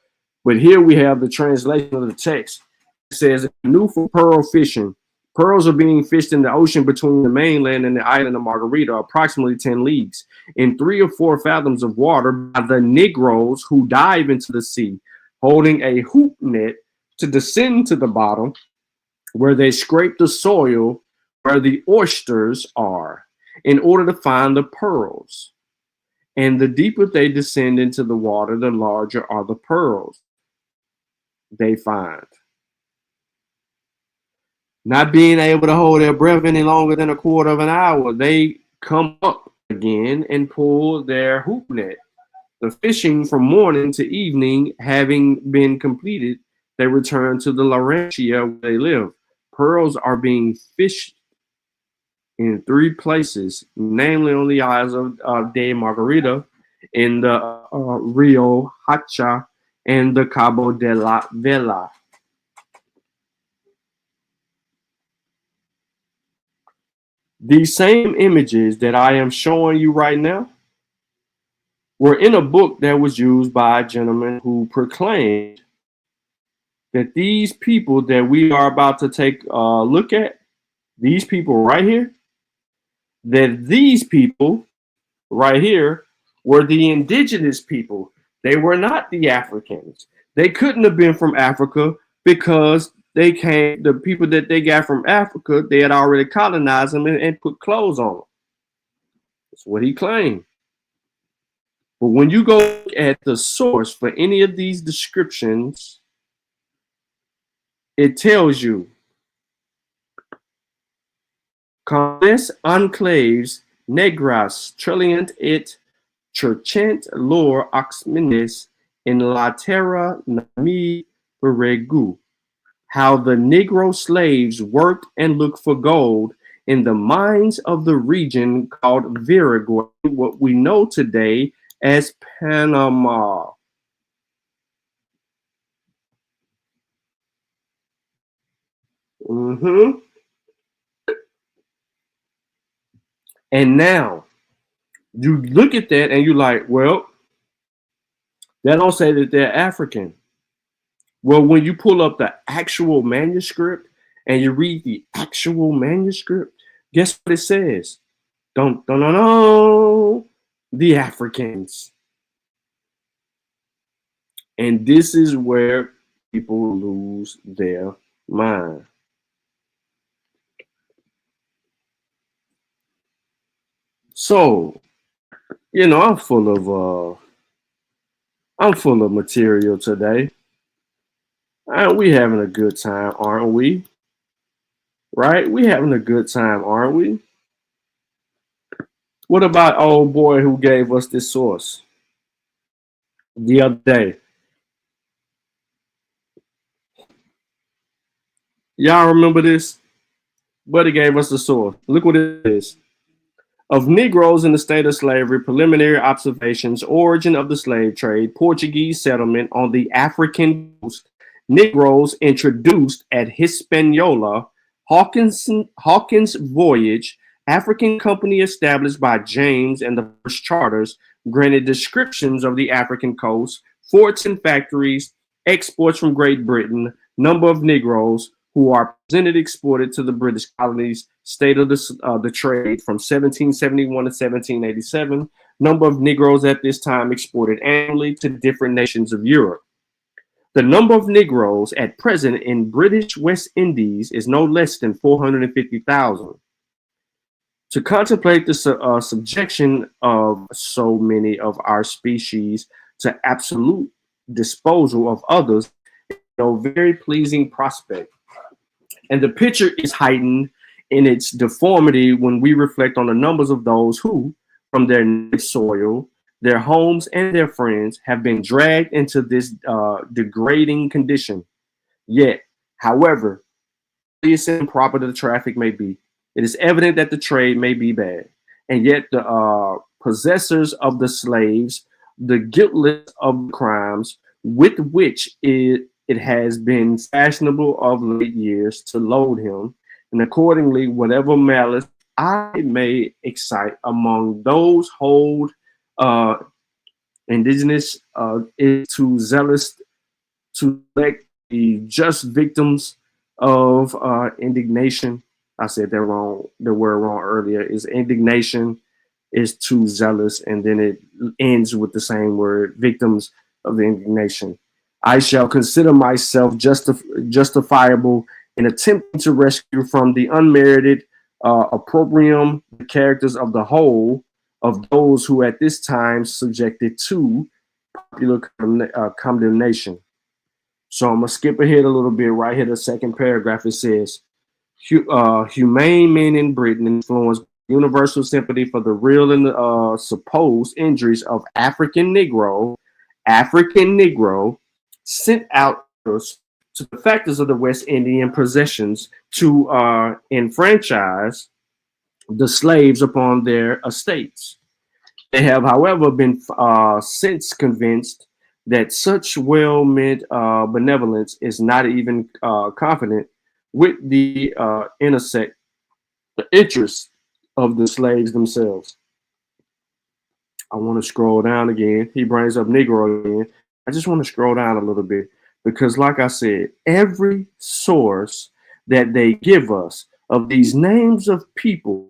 but here we have the translation of the text. It says, "New for pearl fishing. Pearls are being fished in the ocean between the mainland and the island of Margarita, approximately 10 leagues, in 3 or 4 fathoms of water by the Negroes who dive into the sea, holding a hoop net to descend to the bottom, where they scrape the soil where the oysters are in order to find the pearls. And the deeper they descend into the water, the larger are the pearls they find. Not being able to hold their breath any longer than a quarter of an hour, they come up again and pull their hoop net. The fishing from morning to evening having been completed, they return to the Laurentia where they live. Pearls are being fished in 3 places, namely on the isles of de Margarita, in the Rio Hacha, and the Cabo de la Vela." These same images that I am showing you right now were in a book that was used by a gentleman who proclaimed that these people that we are about to take a look at, these people right here, that these people right here were the indigenous people. They were not the Africans. They couldn't have been from Africa because the people that they got from Africa, they had already colonized them and put clothes on them. That's what he claimed. But when you go at the source for any of these descriptions, it tells you Condes enclaves negras treliant et churchent lor oxminis in La Terra Nami Peregu, how the Negro slaves worked and looked for gold in the mines of the region called Viragua, what we know today as Panama. And now you look at that and you're like, well, they don't say that they're African. Well, when you pull up the actual manuscript and you read the actual manuscript, guess what it says? Don't the Africans. And this is where people lose their mind. So, you know, I'm full of material today. Aren't we having a good time, aren't we? Right? We having a good time, aren't we? What about old boy who gave us this source the other day? Y'all remember this? Buddy gave us the source. Look what it is. Of Negroes in the state of slavery, preliminary observations, origin of the slave trade, Portuguese settlement on the African coast, Negroes introduced at Hispaniola, Hawkins voyage, African company established by James and the first charters, granted descriptions of the African coast, forts and factories, exports from Great Britain, number of Negroes who are presented exported to the British colonies, state of the trade from 1771 to 1787, number of Negroes at this time exported annually to different nations of Europe. The number of Negroes at present in British West Indies is no less than 450,000. To contemplate the subjection of so many of our species to absolute disposal of others is a very pleasing prospect. And the picture is heightened in its deformity when we reflect on the numbers of those who, from their native soil, their homes, and their friends, have been dragged into this degrading condition. Yet, however, improper the traffic may be, it is evident that the trade may be bad. And yet the possessors of the slaves, the guiltless of the crimes with which it has been fashionable of late years to load him, and accordingly, whatever malice I may excite among those hold indigenous is too zealous to elect the just victims of indignation. I said that wrong, the word wrong earlier. Is indignation is too zealous, and then it ends with the same word, victims of the indignation. I shall consider myself justifiable in attempting to rescue from the unmerited opprobrium the characters of the whole of those who at this time subjected to popular condemnation. So I'm going to skip ahead a little bit. Right here, the second paragraph, it says, humane men in Britain influenced universal sympathy for the real and supposed injuries of African Negro, sent out to the factors of the West Indian possessions to enfranchise the slaves upon their estates. They have, however, been since convinced that such well-meant benevolence is not even confident with the interests of the slaves themselves. I want to scroll down again. He brings up Negro again. I just want to scroll down a little bit because, like I said, every source that they give us of these names of people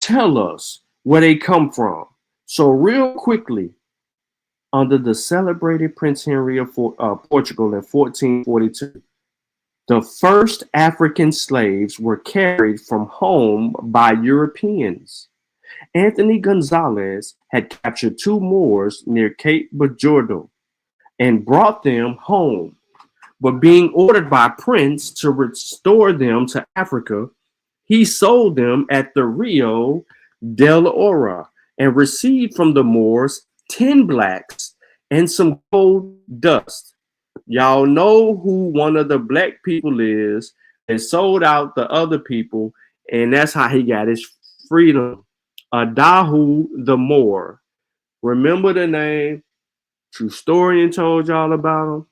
tell us where they come from. So real quickly, under the celebrated Prince Henry of Portugal in 1442, the first African slaves were carried from home by Europeans. Anthony Gonzalez had captured 2 Moors near Cape Bajordo and brought them home. But being ordered by Prince to restore them to Africa, he sold them at the Rio del Ora and received from the Moors 10 blacks and some gold dust. Y'all know who one of the black people is and sold out the other people, and that's how he got his freedom. Adahu the Moor. Remember the name? True Historian told y'all about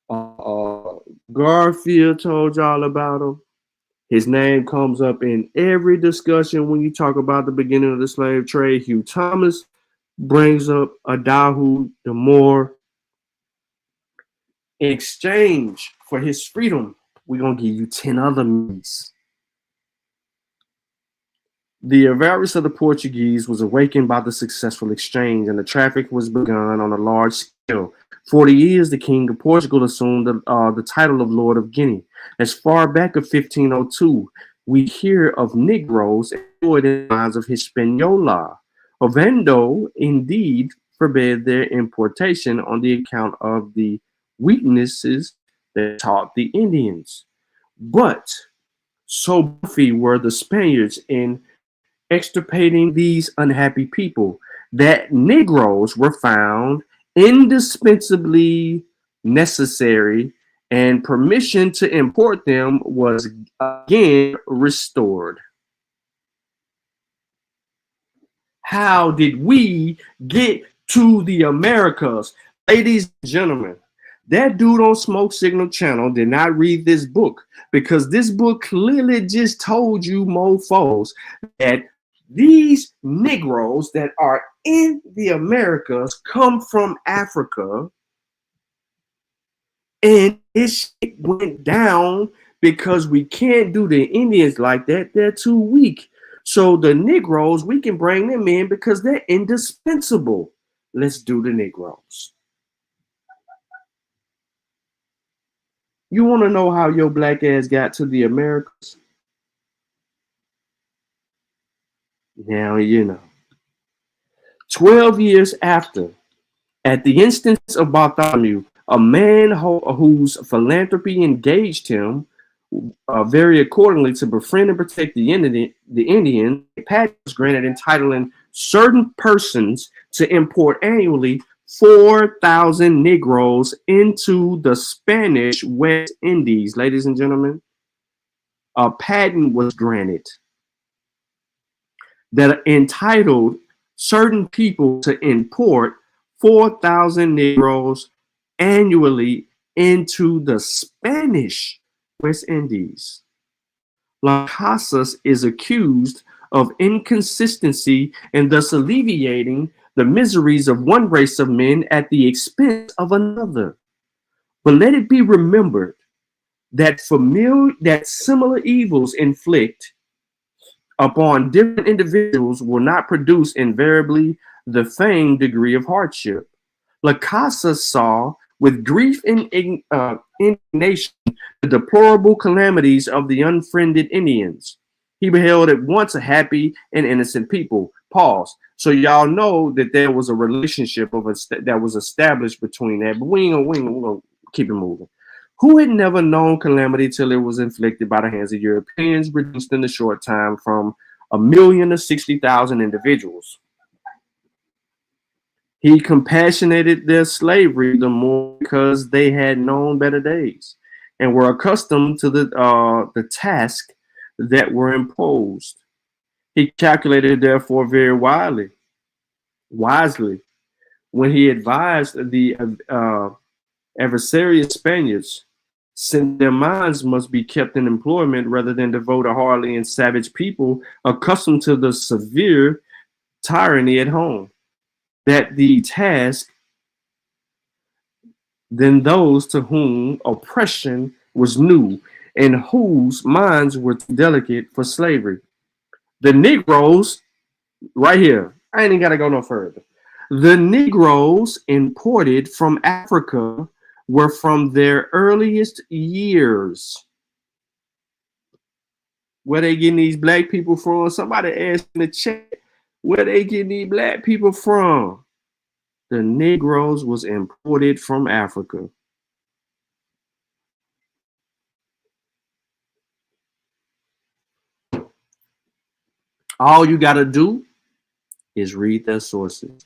him. Garfield told y'all about him. His name comes up in every discussion when you talk about the beginning of the slave trade. Hugh Thomas brings up Adahu the Moor. In exchange for his freedom, we're going to give you 10 other means. The avarice of the Portuguese was awakened by the successful exchange, and the traffic was begun on a large scale. 40 years, the king of Portugal assumed the title of Lord of Guinea. As far back as 1502, we hear of Negroes employed in the mines of Hispaniola. Ovando indeed forbade their importation on the account of the weaknesses that taught the Indians. But so buffy were the Spaniards in extirpating these unhappy people that Negroes were found indispensably necessary, and permission to import them was again restored. How did we get to the Americas? Ladies and gentlemen, that dude on Smoke Signal Channel did not read this book, because this book clearly just told you mofos that these Negroes that are in the Americas come from Africa, and this shit went down because we can't do the Indians like that. They're too weak. So the Negroes, we can bring them in because they're indispensable. Let's do the Negroes. You want to know how your black ass got to the Americas? Now you know. 12 years after, at the instance of Bartholomew, a man whose philanthropy engaged him very accordingly to befriend and protect the Indian, a patent was granted entitling certain persons to import annually 4,000 Negroes into the Spanish West Indies. Ladies and gentlemen, a patent was granted that entitled certain people to import 4,000 Negroes annually into the Spanish West Indies. Las Casas is accused of inconsistency and thus alleviating the miseries of one race of men at the expense of another. But let it be remembered that similar evils inflict upon different individuals will not produce invariably the same degree of hardship. La Casa saw with grief and indignation the deplorable calamities of the unfriended Indians. He beheld at once a happy and innocent people. Pause. So y'all know that there was a relationship that was established between that, but we're gonna keep it moving. Who had never known calamity till it was inflicted by the hands of Europeans, reduced in a short time from 1 million to 60,000 individuals? He compassionated their slavery the more because they had known better days and were accustomed to the task that were imposed. He calculated, therefore, very wisely, when he advised the adversarious Spaniards, since their minds must be kept in employment rather than devote a hardy and savage people accustomed to the severe tyranny at home, that the task than those to whom oppression was new and whose minds were too delicate for slavery. The Negroes, right here, I ain't even got to go no further. The Negroes imported from Africa were from their earliest years. Where they getting these black people from? Somebody asked in the chat, where they getting these black people from? The Negroes was imported from Africa. All you got to do is read their sources.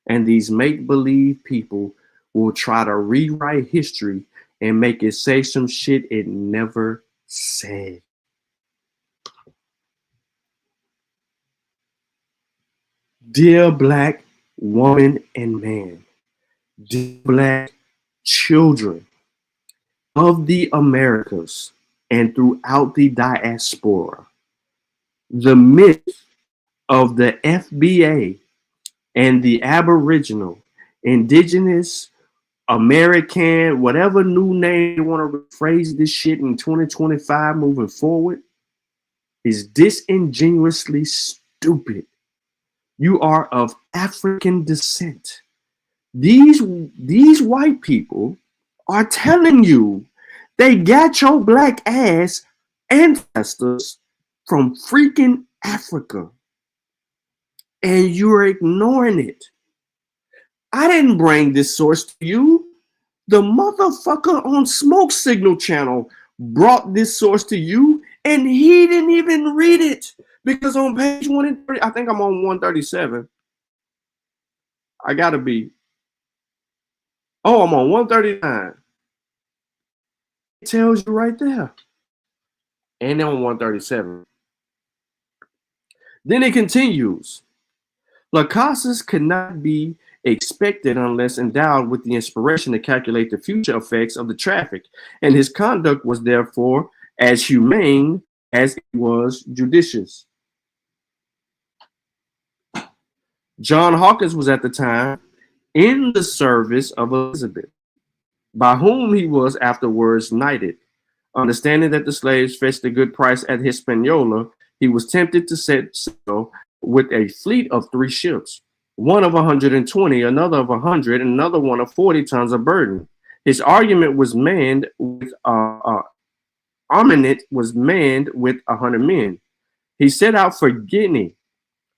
And these make-believe people will try to rewrite history and make it say some shit it never said. Dear black woman and man, dear black children of the Americas and throughout the diaspora, the myth of the FBA and the Aboriginal, Indigenous, American, whatever new name you want to rephrase this shit in 2025 moving forward, is disingenuously stupid. You are of African descent. These white people are telling you they got your black ass ancestors from freaking Africa, and you're ignoring it. I didn't bring this source to you. The motherfucker on Smoke Signal Channel brought this source to you, and he didn't even read it. Because on page 130, I think I'm on 137. I gotta be. Oh, I'm on 139. It tells you right there. And then on 137. Then it continues. Lacasas could not be expected unless endowed with the inspiration to calculate the future effects of the traffic, and his conduct was therefore as humane as it was judicious. John Hawkins was at the time in the service of Elizabeth, by whom he was afterwards knighted. Understanding that the slaves fetched a good price at Hispaniola, he was tempted to set sail with a fleet of 3 ships, one of 120, another of 100, and another one of 40 tons of burden. His argument was manned with armament was manned with 100 men. He set out for Guinea,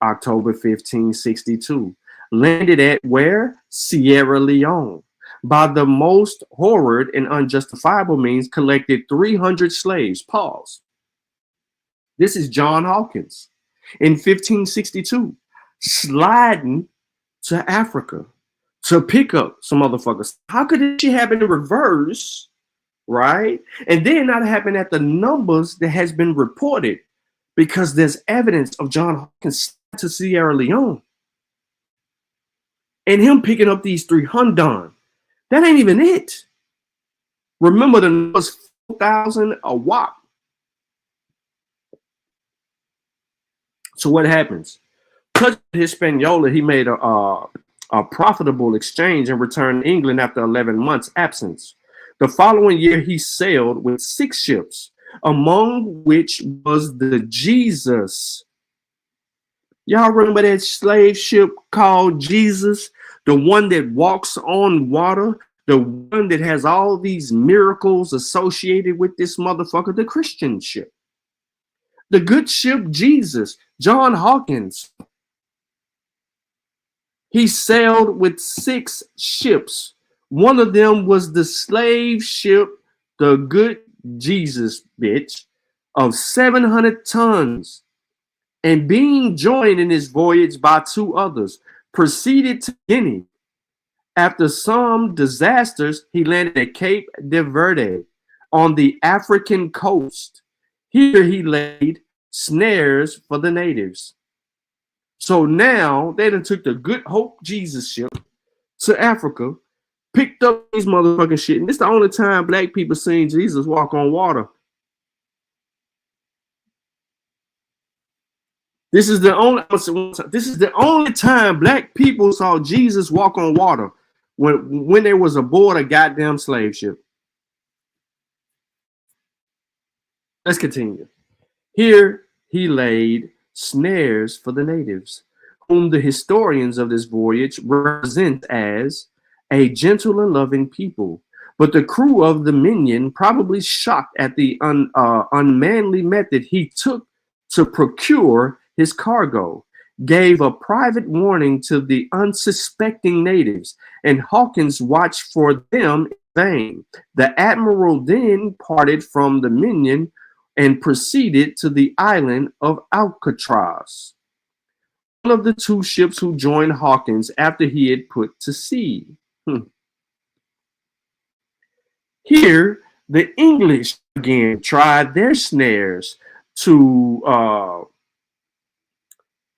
October 1562, landed at where? Sierra Leone. By the most horrid and unjustifiable means, collected 300 slaves. Pause. This is John Hawkins in 1562, sliding to Africa to pick up some motherfuckers. How could this shit happen in reverse, right? And then not happen at the numbers that has been reported, because there's evidence of John Hawkins to Sierra Leone and him picking up these 300. That ain't even it. Remember, the numbers 4,000 a whop. So what happens? Touching Hispaniola, he made a profitable exchange and returned to England after 11 months absence. The following year, he sailed with 6 ships, among which was the Jesus. Y'all remember that slave ship called Jesus? The one that walks on water? The one that has all these miracles associated with this motherfucker? The Christian ship. The good ship Jesus. John Hawkins. He sailed with 6 ships. One of them was the slave ship, the good Jesus bitch, of 700 tons. And being joined in his voyage by 2 others, proceeded to Guinea. After some disasters, he landed at Cape de Verde on the African coast. Here he laid snares for the natives. So now they done took the Good Hope Jesus ship to Africa, picked up these motherfucking shit. And this is the only time black people seen Jesus walk on water. This is the only time black people saw Jesus walk on water, when there was aboard a goddamn slave ship. Let's continue. Here he laid snares for the natives, whom the historians of this voyage represent as a gentle and loving people. But the crew of the Minion, probably shocked at the unmanly method he took to procure his cargo, gave a private warning to the unsuspecting natives, and Hawkins watched for them in vain. The admiral then parted from the Minion and proceeded to the island of Alcatraz. one of the two ships who joined Hawkins after he had put to sea. Here, the English again tried their snares to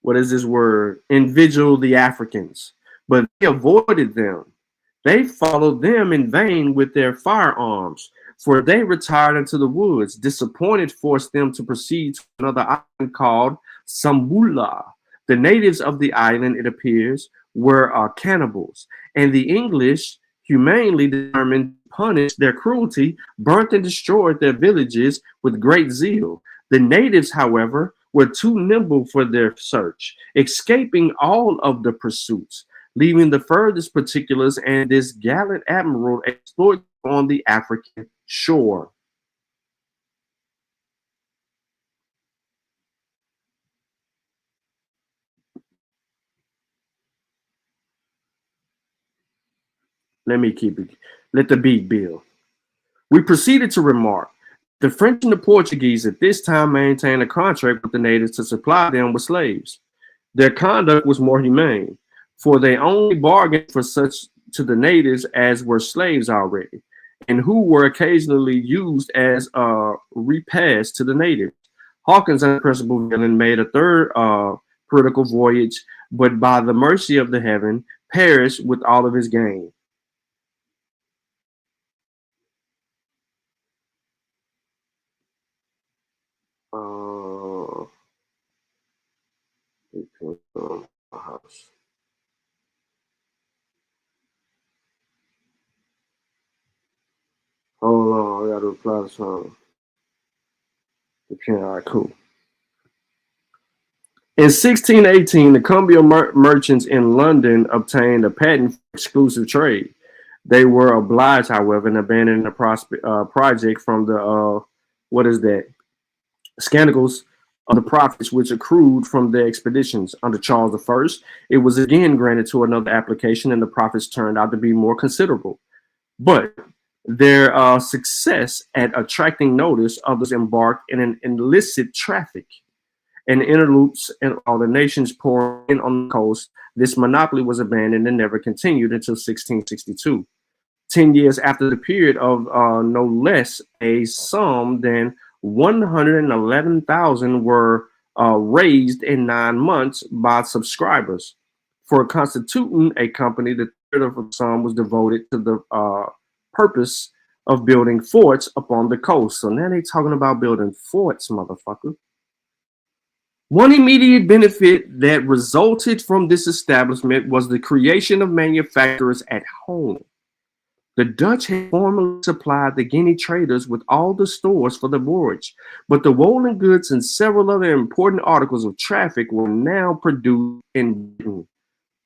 what is this word? Invigil the Africans, but they avoided them. They followed them in vain with their firearms, for they retired into the woods. Disappointed, forced them to proceed to another island called Sambula. The natives of the island, it appears, were cannibals, and the English, humanely determined to punish their cruelty, burnt and destroyed their villages with great zeal. The natives, however, were too nimble for their search, escaping all of the pursuits, leaving the furthest particulars and this gallant admiral exploit on the African shore. Let me keep it. Let the beat build. We proceeded to remark the French and the Portuguese at this time maintained a contract with the natives to supply them with slaves. Their conduct was more humane, for they only bargained for such to the natives as were slaves already, and who were occasionally used as a repast to the natives. Hawkins, and the principal villain, made a third political voyage, but by the mercy of the heaven, perished with all of his gain. House. Hold on, I gotta reply to something. Okay, all right, cool. In 1618, the Cumbia merchants in London obtained a patent for exclusive trade. They were obliged, however, in abandoning the project from the scandals of the profits which accrued from their expeditions. Under Charles I, it was again granted to another application, and the profits turned out to be more considerable. But their success at attracting notice, others embarked in an illicit traffic and interlopes and all the nations pouring in on the coast. This monopoly was abandoned and never continued until 1662. 10 years after the period of no less a sum than 111,000 were raised in 9 months by subscribers. For constituting a company, the third of the sum was devoted to the purpose of building forts upon the coast. So now they're talking about building forts, motherfucker. One immediate benefit that resulted from this establishment was the creation of manufacturers at home. The Dutch had formerly supplied the Guinea traders with all the stores for the voyage, but the woolen goods and several other important articles of traffic were now produced in Britain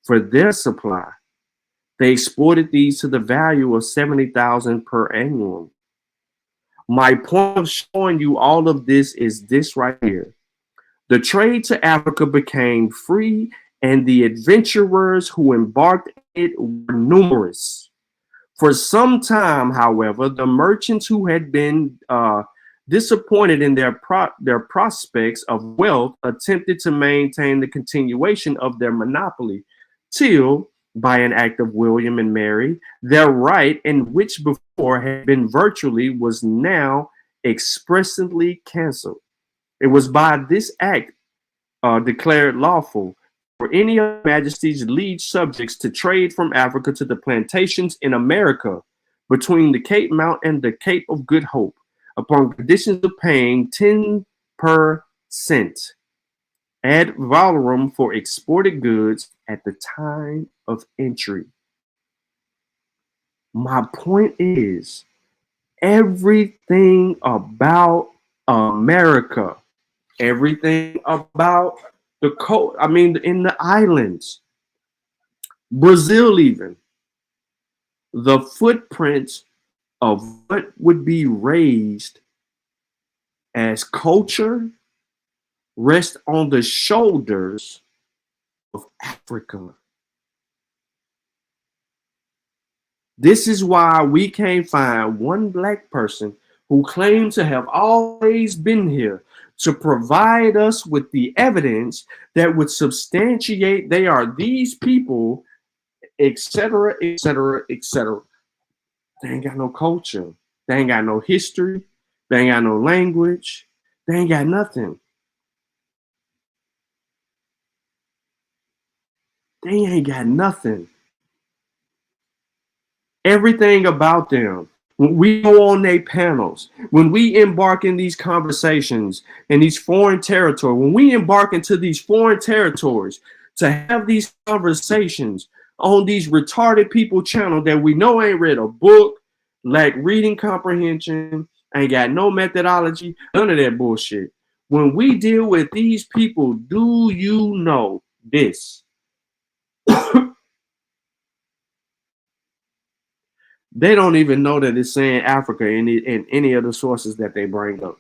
for their supply. They exported these to the value of 70,000 per annum. My point of showing you all of this is this right here. The trade to Africa became free, and the adventurers who embarked in it were numerous. For some time, however, the merchants who had been disappointed in their prospects of wealth attempted to maintain the continuation of their monopoly till, by an act of William and Mary, their right, in which before had been virtually, was now expressly cancelled. It was by this act declared lawful for any of Her Majesty's liege subjects to trade from Africa to the plantations in America between the Cape Mount and the Cape of Good Hope, upon conditions of paying 10% ad valorem for exported goods at the time of entry. My point is, everything about America, everything about the coast, in the islands, Brazil even, the footprints of what would be raised as culture rest on the shoulders of Africa. This is why we can't find one black person who claims to have always been here, to provide us with the evidence that would substantiate they are these people, etc., etc., etc. They ain't got no culture. They ain't got no history. They ain't got no language. They ain't got nothing. They ain't got nothing. Everything about them. When we go on their panels, when we embark in these conversations in these foreign territories, when we embark into these foreign territories to have these conversations on these retarded people channel that we know ain't read a book, lack reading comprehension, ain't got no methodology, none of that bullshit. When we deal with these people, do you know this? They don't even know that it's saying Africa in any of the sources that they bring up.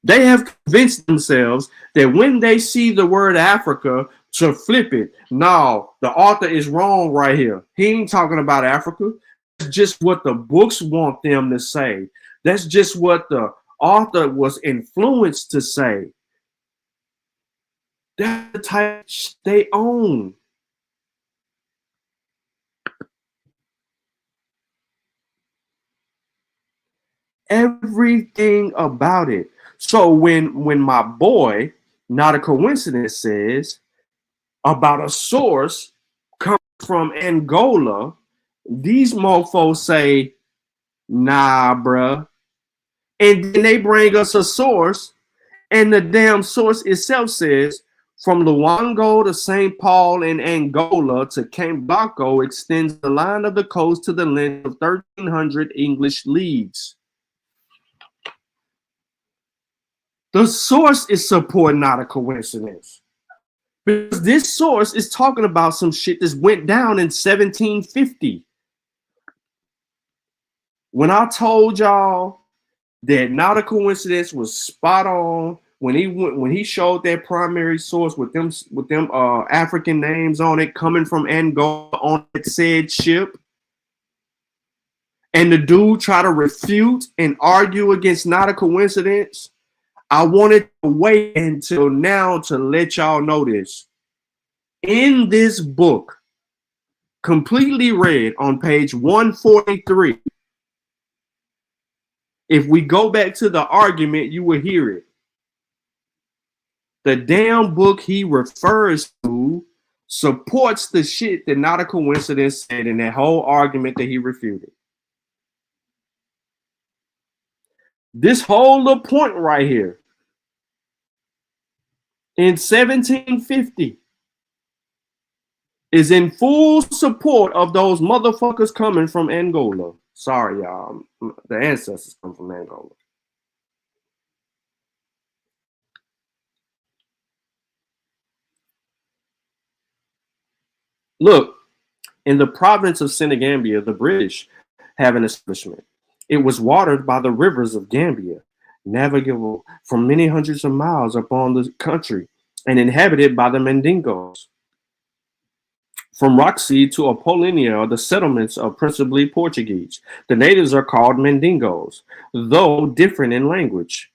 They have convinced themselves that when they see the word Africa, to flip it. No, the author is wrong right here. He ain't talking about Africa. That's just what the books want them to say. That's just what the author was influenced to say. That's the type they own. Everything about it. So when my boy, not a coincidence, says about a source coming from Angola, these mofos say, nah, bruh. And then they bring us a source, and the damn source itself says, from Luango to St. Paul in Angola to Cape Blanco extends the line of the coast to the length of 1,300 English leagues. The source is support, not a coincidence. Because this source is talking about some shit that went down in 1750. When I told y'all that not a coincidence was spot on, when he showed that primary source with them African names on it coming from Angola on that said ship, and the dude tried to refute and argue against not a coincidence, I wanted to wait until now to let y'all know this. In this book, completely read on page 143, if we go back to the argument, you will hear it. The damn book he refers to supports the shit that not a coincidence said in that whole argument that he refuted. This whole little point right here in 1750 is in full support of those motherfuckers coming from Angola. Sorry, y'all. The ancestors come from Angola. Look, in the province of Senegambia, the British have an establishment. It was watered by the rivers of Gambia, navigable from many hundreds of miles upon the country, and inhabited by the Mandingos. From Roxy to Apollonia are the settlements of principally Portuguese. The natives are called Mandingos, though different in language.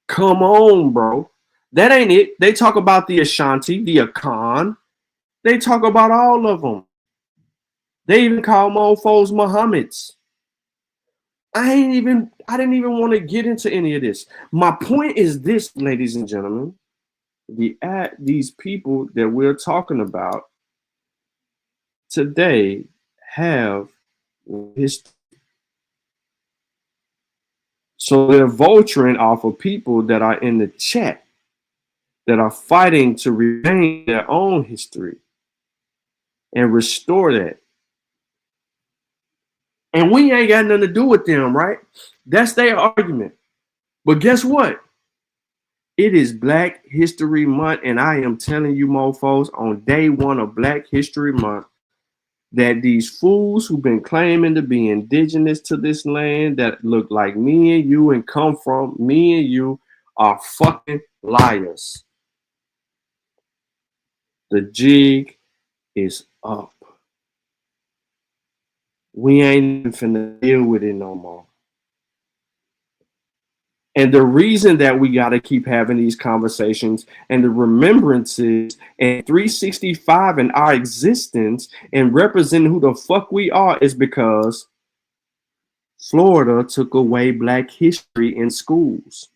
Come on, bro. That ain't it. They talk about the Ashanti, the Akan. They talk about all of them. They even call mofos Muhammad's. I didn't even want to get into any of this. My point is this, ladies and gentlemen. These people that we're talking about today have history. So they're vulturing off of people that are in the chat that are fighting to regain their own history and restore that. And we ain't got nothing to do with them, right? That's their argument. But guess what? It is Black History Month, and I am telling you, mofos, on day one of Black History Month, that these fools who've been claiming to be indigenous to this land that look like me and you and come from me and you are fucking liars. The jig is up. We ain't finna deal with it no more. And the reason that we got to keep having these conversations and the remembrances and 365 in our existence and representing who the fuck we are is because Florida took away Black history in schools.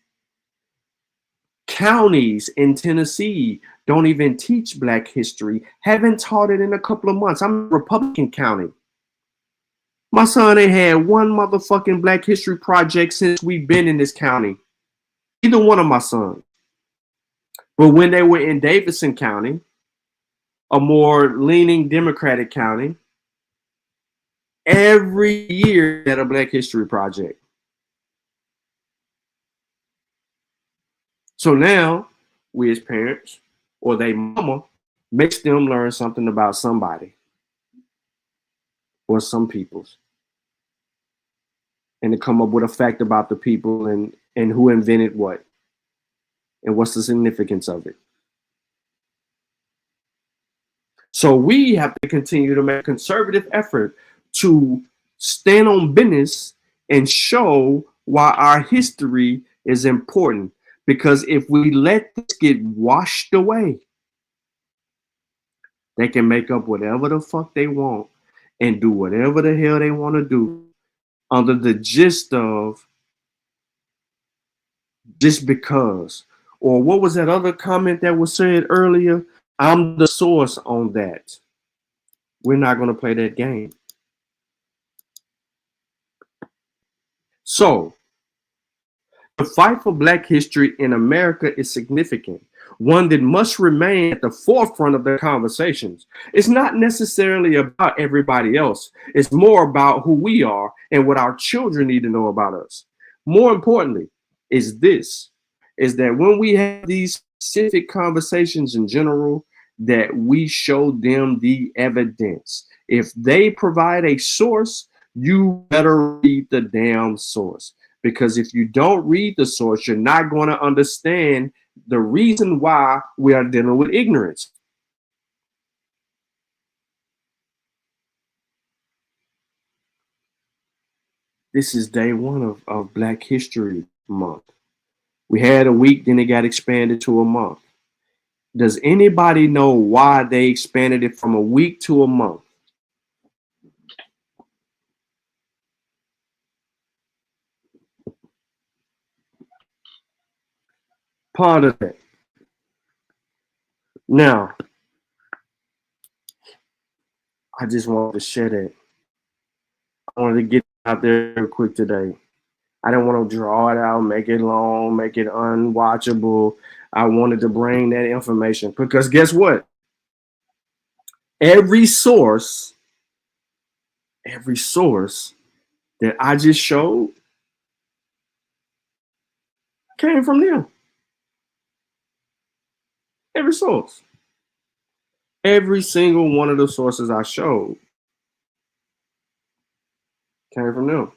Counties in Tennessee don't even teach Black history, haven't taught it in a couple of months. I'm in Republican County. My son ain't had one motherfucking Black history project since we've been in this county. Either one of my sons. But when they were in Davidson County, a more leaning Democratic county, every year they had a Black history project. So now we as parents or they mama makes them learn something about somebody or some peoples. And to come up with a fact about the people and who invented what and what's the significance of it. So we have to continue to make a conservative effort to stand on business and show why our history is important. Because if we let this get washed away, they can make up whatever the fuck they want and do whatever the hell they want to do under the gist of just because. Or what was that other comment that was said earlier? I'm the source on that. We're not going to play that game. So, the fight for Black history in America is significant, one that must remain at the forefront of the conversations. It's not necessarily about everybody else. It's more about who we are and what our children need to know about us. More importantly, is that when we have these specific conversations in general, that we show them the evidence. If they provide a source, you better read the damn source. Because if you don't read the source, you're not going to understand the reason why we are dealing with ignorance. This is day one of Black History Month. We had a week, then it got expanded to a month. Does anybody know why they expanded it from a week to a month? Ponder that. Now, I just wanted to share that. I wanted to get out there real quick today. I didn't want to draw it out, make it long, make it unwatchable. I wanted to bring that information because guess what? Every source that I just showed came from them. Every source. Every single one of the sources I showed came from them.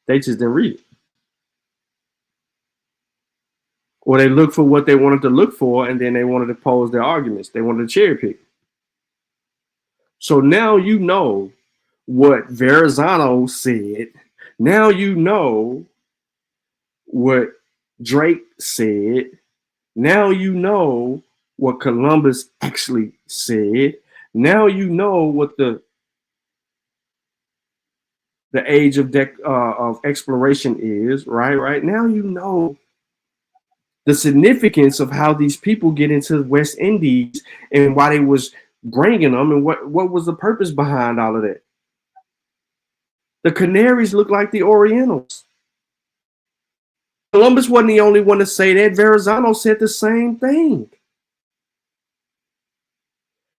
They just didn't read it. Or they looked for what they wanted to look for, and then they wanted to pose their arguments. They wanted to cherry pick. So now you know what Verrazano said. Now you know what Drake said. Now you know what Columbus actually said. Now you know what the age of exploration is, right? Right now you know the significance of how these people get into the West Indies and why they was bringing them and what was the purpose behind all of that. The Canaries look like the Orientals. Columbus wasn't the only one to say that. Verrazano said the same thing.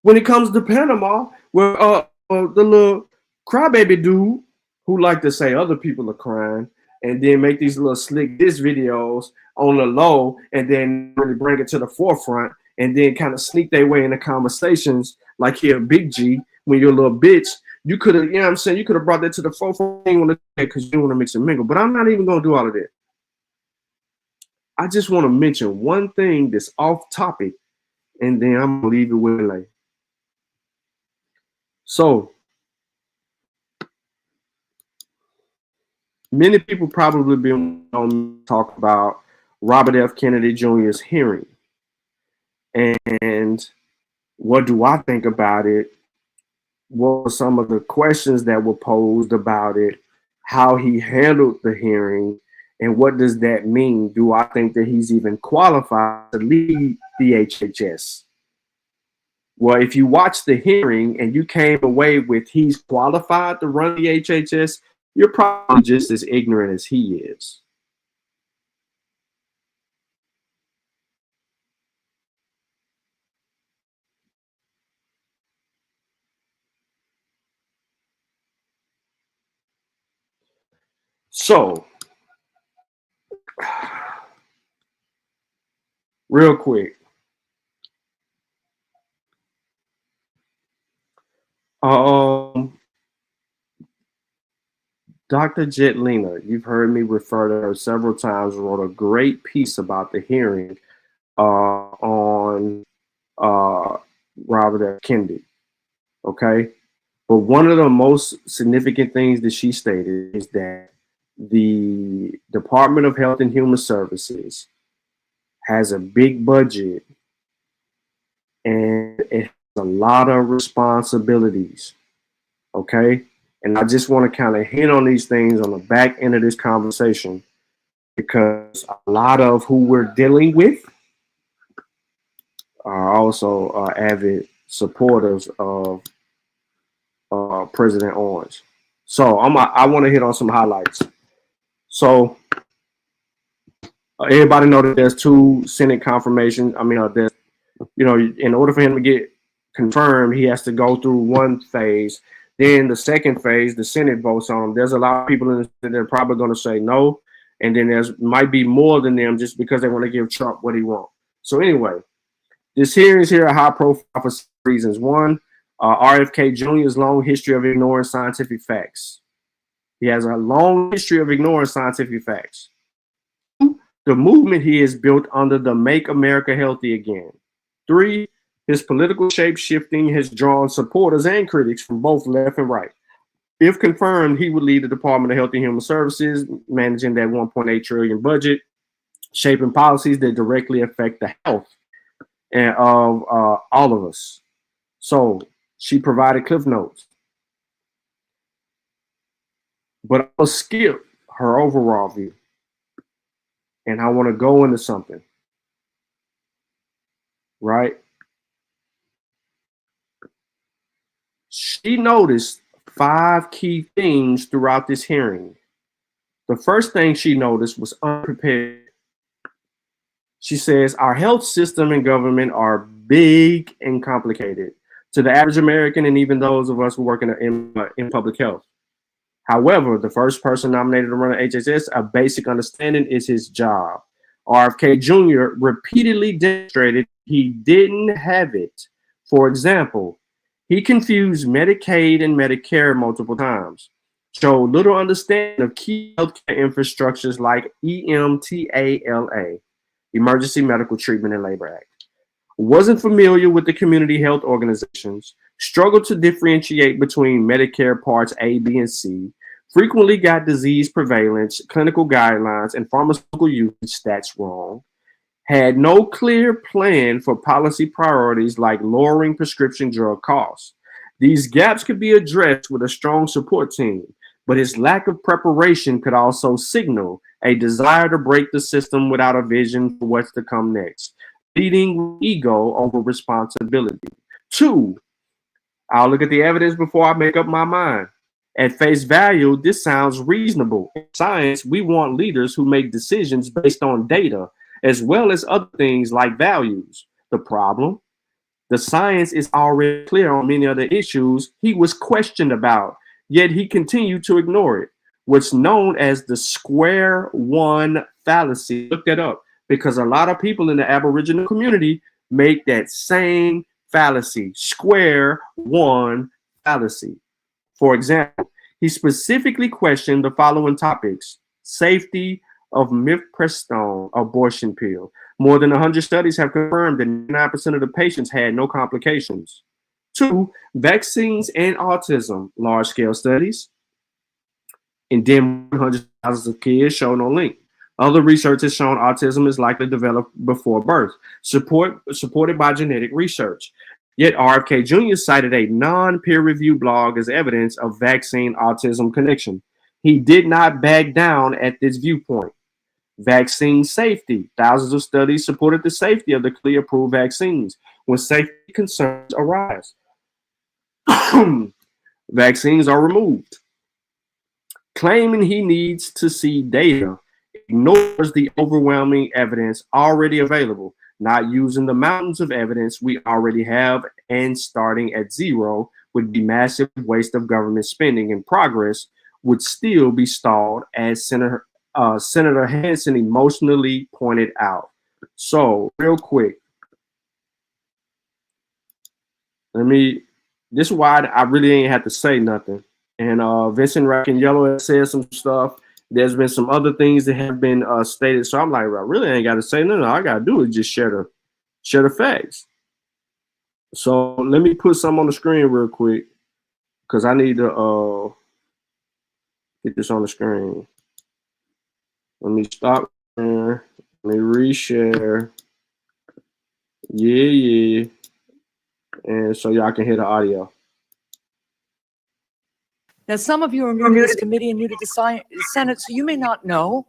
When it comes to Panama, where the little crybaby dude who like to say other people are crying and then make these little slick diss videos on the low and then really bring it to the forefront and then kind of sneak their way into conversations like here, Big G, when you're a little bitch. You could have, you know what I'm saying? You could have brought that to the forefront because you want to mix and mingle. But I'm not even going to do all of that. I just want to mention one thing that's off topic, and then I'm going to leave it with it later. So, Many people probably been on talk about Robert F. Kennedy Jr.'s hearing. And what do I think about it? What were some of the questions that were posed about it? How he handled the hearing? And what does that mean? Do I think that he's even qualified to lead the HHS? Well, if you watch the hearing and you came away with he's qualified to run the HHS, you're probably just as ignorant as he is. So, real quick, Dr. Jetlina, you've heard me refer to her several times, wrote a great piece about the hearing on Robert F. Kennedy. Okay. But one of the most significant things that she stated is that the Department of Health and Human Services has a big budget and it has a lot of responsibilities. Okay. And I just want to kind of hint on these things on the back end of this conversation, because a lot of who we're dealing with are also avid supporters of President Orange. So I want to hit on some highlights. So everybody know that there's 2 Senate confirmations. I mean, there's, in order for him to get confirmed, he has to go through one phase. Then the second phase, the Senate votes on him. There's a lot of people in the Senate that are probably going to say no. And then there's might be more than them just because they want to give Trump what he wants. So anyway, this hearing is here a high profile for reasons. One, RFK Jr.'s long history of ignoring scientific facts. He has a long history of ignoring scientific facts. The movement he has built under the Make America Healthy Again. 3, his political shape shifting has drawn supporters and critics from both left and right. If confirmed, he would lead the Department of Health and Human Services, managing that $1.8 trillion budget, shaping policies that directly affect the health of all of us. So she provided cliff notes. But I'll skip her overall view. And I want to go into something. Right? She noticed 5 key themes throughout this hearing. The first thing she noticed was unprepared. She says, our health system and government are big and complicated to the average American and even those of us who work in public health. However, the first person nominated to run the HHS, a basic understanding is his job. RFK Jr. repeatedly demonstrated he didn't have it. For example, he confused Medicaid and Medicare multiple times, showed little understanding of key healthcare infrastructures like EMTALA, Emergency Medical Treatment and Labor Act, wasn't familiar with the community health organizations, struggled to differentiate between Medicare Parts A, B, and C, frequently got disease prevalence, clinical guidelines, and pharmaceutical usage stats wrong, had no clear plan for policy priorities like lowering prescription drug costs. These gaps could be addressed with a strong support team, but his lack of preparation could also signal a desire to break the system without a vision for what's to come next, leading with ego over responsibility. 2, I'll look at the evidence before I make up my mind. At face value, this sounds reasonable. In science, we want leaders who make decisions based on data, as well as other things like values. The problem? The science is already clear on many other issues he was questioned about, yet he continued to ignore it. What's known as the square one fallacy. Look that up, because a lot of people in the Aboriginal community make that same fallacy, square one fallacy. For example, he specifically questioned the following topics: safety of mifepristone abortion pill. More than 100 studies have confirmed that 99% of the patients had no complications. 2, vaccines and autism, large-scale studies. And then 100 thousands of kids, show no link. Other research has shown autism is likely developed before birth, supported by genetic research. Yet RFK Jr. cited a non-peer-reviewed blog as evidence of vaccine-autism connection. He did not back down at this viewpoint. Vaccine safety. Thousands of studies supported the safety of the clearly approved vaccines. When safety concerns arise, vaccines are removed. Claiming he needs to see data ignores the overwhelming evidence already available, not using the mountains of evidence we already have, and starting at zero would be massive waste of government spending, and progress would still be stalled, as Senator Hansen emotionally pointed out. So, real quick, this is why I really ain't have to say nothing. And Vincent Rackin Yellow has said some stuff. There's been some other things that have been stated. So I'm like, I really ain't got to say nothing. All I got to do is just share the facts. So let me put some on the screen real quick, because I need to get this on the screen. Let me stop there. Let me reshare. Yeah. And so y'all can hear the audio. Now, some of you are new to this committee and new to the Senate, so you may not know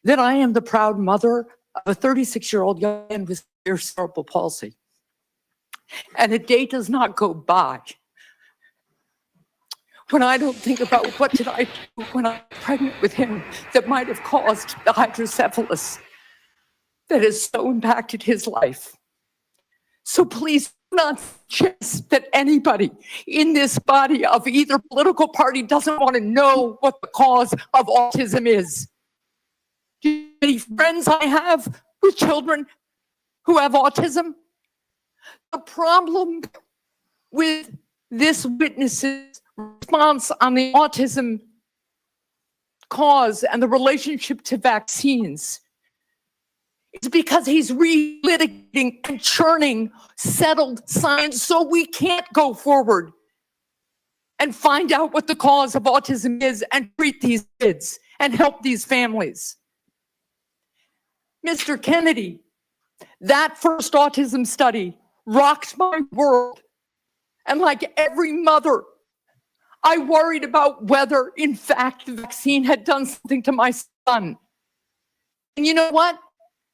that I am the proud mother of a 36-year-old young man with severe cerebral palsy. And a day does not go by when I don't think about what did I do when I was pregnant with him that might have caused the hydrocephalus that has so impacted his life. So please do not suggest that anybody in this body of either political party doesn't want to know what the cause of autism is. Do you know how many friends I have with children who have autism? The problem with this witness's response on the autism cause and the relationship to vaccines is because he's relitigating and churning settled science, so we can't go forward and find out what the cause of autism is and treat these kids and help these families. Mr. Kennedy, that first autism study rocked my world. And like every mother, I worried about whether, in fact, the vaccine had done something to my son. And you know what?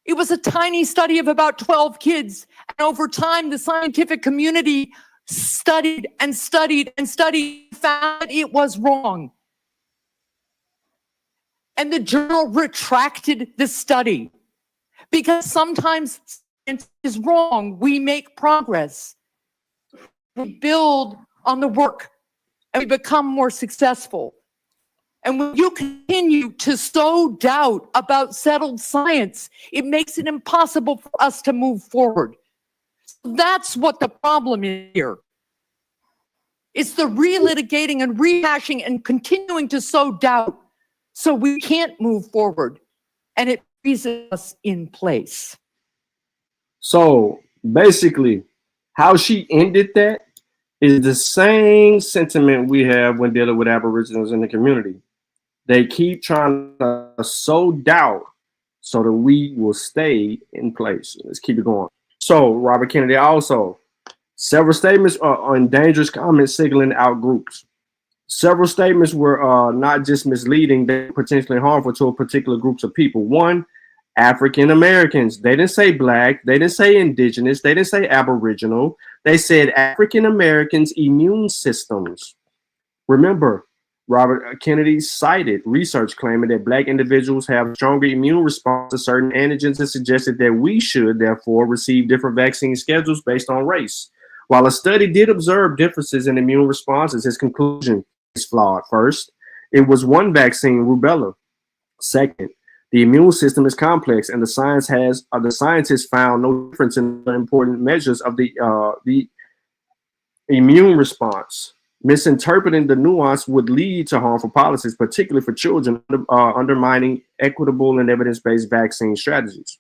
It was a tiny study of about 12 kids. And over time, the scientific community studied and studied and studied, found it was wrong. And the journal retracted the study because sometimes science is wrong. We make progress. We build on the work and we become more successful. And when you continue to sow doubt about settled science, it makes it impossible for us to move forward. That's what the problem is here. It's the relitigating and rehashing and continuing to sow doubt so we can't move forward. And it freezes us in place. So basically, how she ended that is the same sentiment we have when dealing with Aboriginals in the community. They keep trying to sow doubt so that we will stay in place. Let's keep it going. So Robert Kennedy also, several statements on dangerous comments signaling out groups. Several statements were not just misleading, they were potentially harmful to a particular groups of people. One, African Americans. They didn't say black, they didn't say indigenous, they didn't say Aboriginal. They said African Americans' immune systems. Remember, Robert Kennedy cited research claiming that black individuals have stronger immune response to certain antigens and suggested that we should therefore receive different vaccine schedules based on race. While a study did observe differences in immune responses, his conclusion is flawed. First, it was one vaccine, rubella. Second, the immune system is complex, and the scientists found no difference in the important measures of the immune response. Misinterpreting the nuance would lead to harmful policies, particularly for children, undermining equitable and evidence-based vaccine strategies.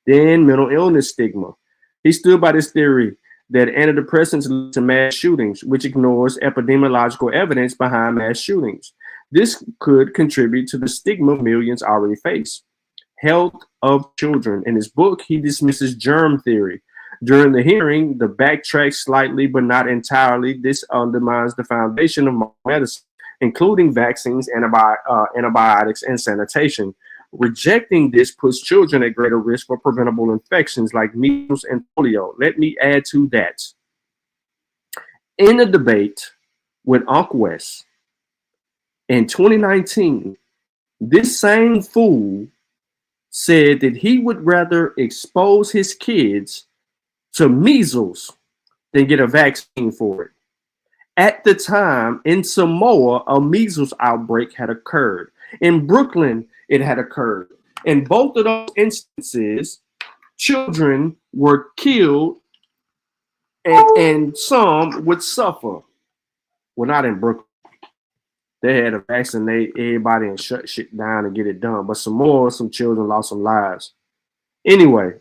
Then mental illness stigma. He stood by this theory that antidepressants lead to mass shootings, which ignores epidemiological evidence behind mass shootings. This could contribute to the stigma millions already face. Health of children. In his book, he dismisses germ theory. During the hearing, the backtracks slightly but not entirely. This undermines the foundation of modern medicine, including vaccines, antibiotics, and sanitation. Rejecting this puts children at greater risk for preventable infections like measles and polio. Let me add to that. In a debate with Unc West in 2019, this same fool said that he would rather expose his kids to measles than get a vaccine for it. At the time, in Samoa, a measles outbreak had occurred. In Brooklyn, it had occurred. In both of those instances, children were killed and some would suffer. Well, not in Brooklyn. They had to vaccinate everybody and shut shit down and get it done. But some children lost some lives. Anyway,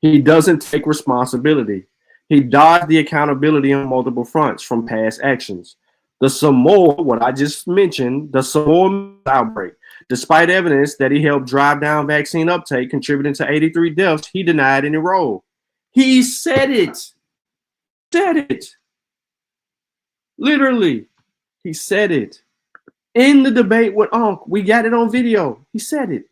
he doesn't take responsibility. He dodged the accountability on multiple fronts from past actions. The Samoa, what I just mentioned, the Samoa outbreak. Despite evidence that he helped drive down vaccine uptake, contributing to 83 deaths, he denied any role. He said it. Said it. Literally, he said it. In the debate with Unc, we got it on video. He said it.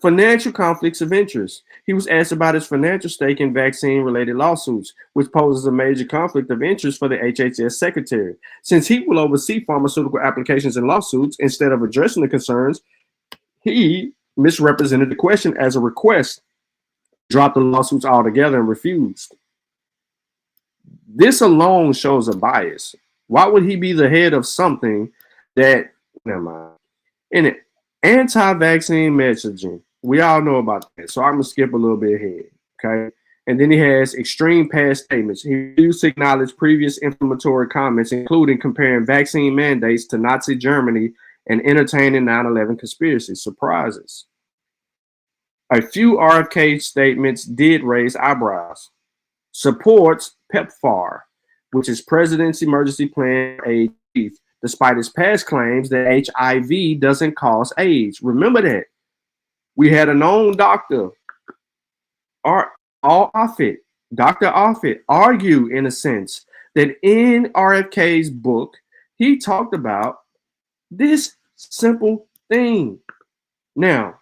Financial conflicts of interest. He was asked about his financial stake in vaccine-related lawsuits, which poses a major conflict of interest for the HHS secretary. Since he will oversee pharmaceutical applications and lawsuits, instead of addressing the concerns, he misrepresented the question as a request, dropped the lawsuits altogether, and refused. This alone shows a bias. Why would he be the head of something that, never mind. In it, anti-vaccine messaging. We all know about that. So I'm going to skip a little bit ahead. Okay. And then he has extreme past statements. He refused to acknowledge previous inflammatory comments, including comparing vaccine mandates to Nazi Germany and entertaining 9/11 conspiracy surprises. A few RFK statements did raise eyebrows. Supports PEPFAR, which is President's Emergency Plan for AIDS, despite his past claims that HIV doesn't cause AIDS. Remember that. We had a known doctor, Dr. Offit, argue in a sense that in RFK's book, he talked about this simple thing. Now,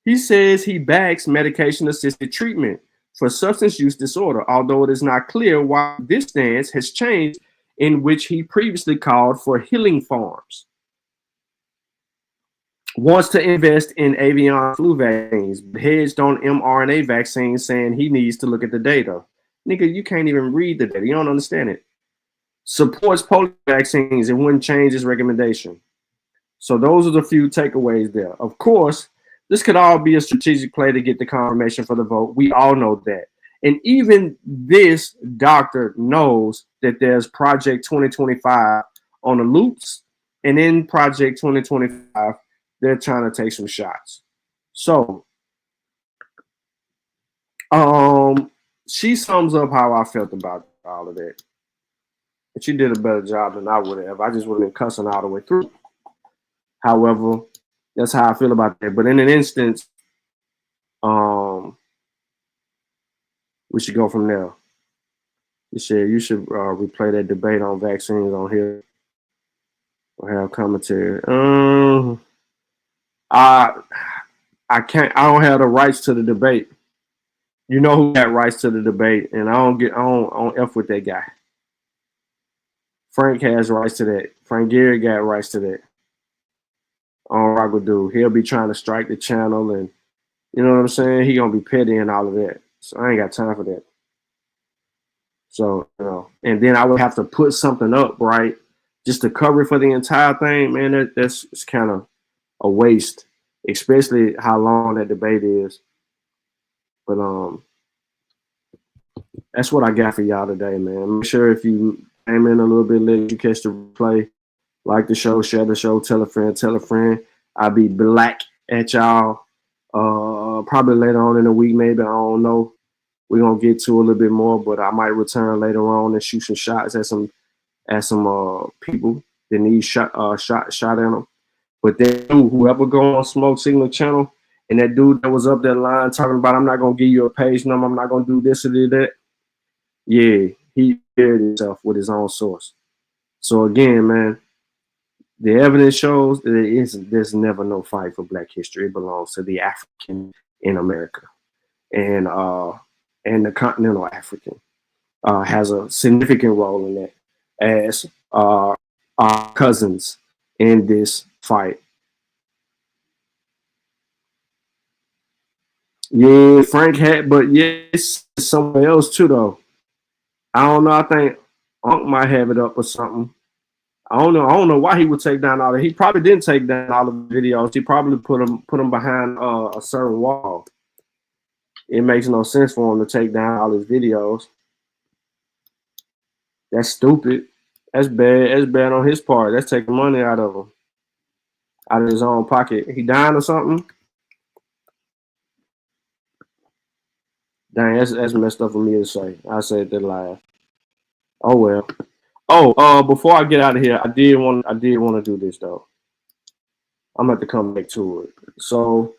he says he backs medication-assisted treatment for substance use disorder, although it is not clear why this stance has changed, in which he previously called for healing farms. Wants to invest in avian flu vaccines, hedged on mRNA vaccines, saying he needs to look at the data. Nigga, you can't even read the data. You don't understand it. Supports polio vaccines and wouldn't change his recommendation. So those are the few takeaways there. Of course, this could all be a strategic play to get the confirmation for the vote. We all know that. And even this doctor knows that there's Project 2025 on the loops. And in Project 2025, they're trying to take some shots. So she sums up how I felt about all of that. And she did a better job than I would have. I just would have been cussing all the way through. However, that's how I feel about that. But in an instance, we should go from there. You should replay that debate on vaccines on here or have commentary. I don't have the rights to the debate. You know who got rights to the debate, and I don't F with that guy. Frank has rights to that. Frank Gehry got rights to that. I don't rock with dude. He'll be trying to strike the channel, and you know what I'm saying? He gonna be petty and all of that. So I ain't got time for that. So, and then I would have to put something up, right, just to cover it for the entire thing. Man, that's kind of a waste, especially how long that debate is. But that's what I got for y'all today, man. Make sure if you came in a little bit late, you catch the replay. Like the show, share the show, tell a friend, tell a friend. I'll be back at y'all probably later on in the week, maybe. I don't know. We're gonna get to a little bit more, but I might return later on and shoot some shots at some people. Then he shot at him. But that dude, whoever go on Smoke Signal channel, and that dude that was up that line talking about, I'm not gonna give you a page number, I'm not gonna do this or do that. Yeah, he shared himself with his own source. So again, man, the evidence shows that there's never no fight for Black history. It belongs to the African in America, and the continental African has a significant role in that, as our cousins in this fight. Yeah, Frank had, but yes, somewhere else too though. I don't know. I think Unc might have it up or something. I don't know why he would take down all that. He probably didn't take down all the videos. He probably put them behind a certain wall. It makes no sense for him to take down all his videos. That's stupid. That's bad. That's bad on his part. That's taking money out of him, out of his own pocket. He dying or something? Dang, that's messed up for me to say. I said that live. Oh well. Oh, before I get out of here, I did want to do this though. I'm gonna have to come back to it. So,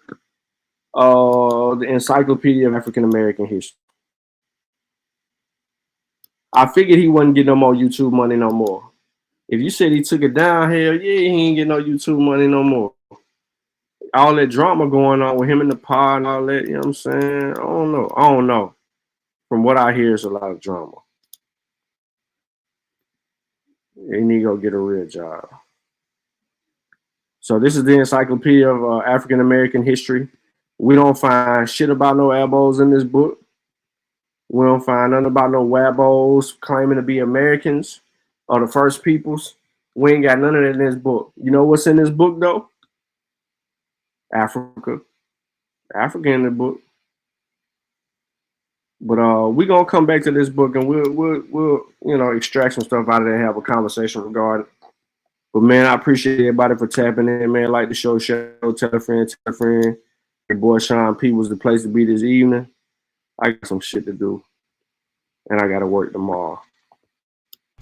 the Encyclopedia of African American History. I figured he wasn't getting no more YouTube money no more. If you said he took it down, hell yeah, he ain't getting no YouTube money no more. All that drama going on with him in the pod and all that, you know what I'm saying? I don't know. From what I hear, it's a lot of drama. They need to go get a real job. So this is the Encyclopedia of African American History. We don't find shit about no elbows in this book. We don't find nothing about no Wabos claiming to be Americans or the first peoples. We ain't got none of that in this book. You know what's in this book though? Africa in the book. But we're gonna come back to this book and we'll extract some stuff out of there and have a conversation regarding. But man, I appreciate everybody for tapping in, man. Like the show, tell a friend. Your boy Sean P was the place to be this evening. I got some shit to do. And I gotta work tomorrow.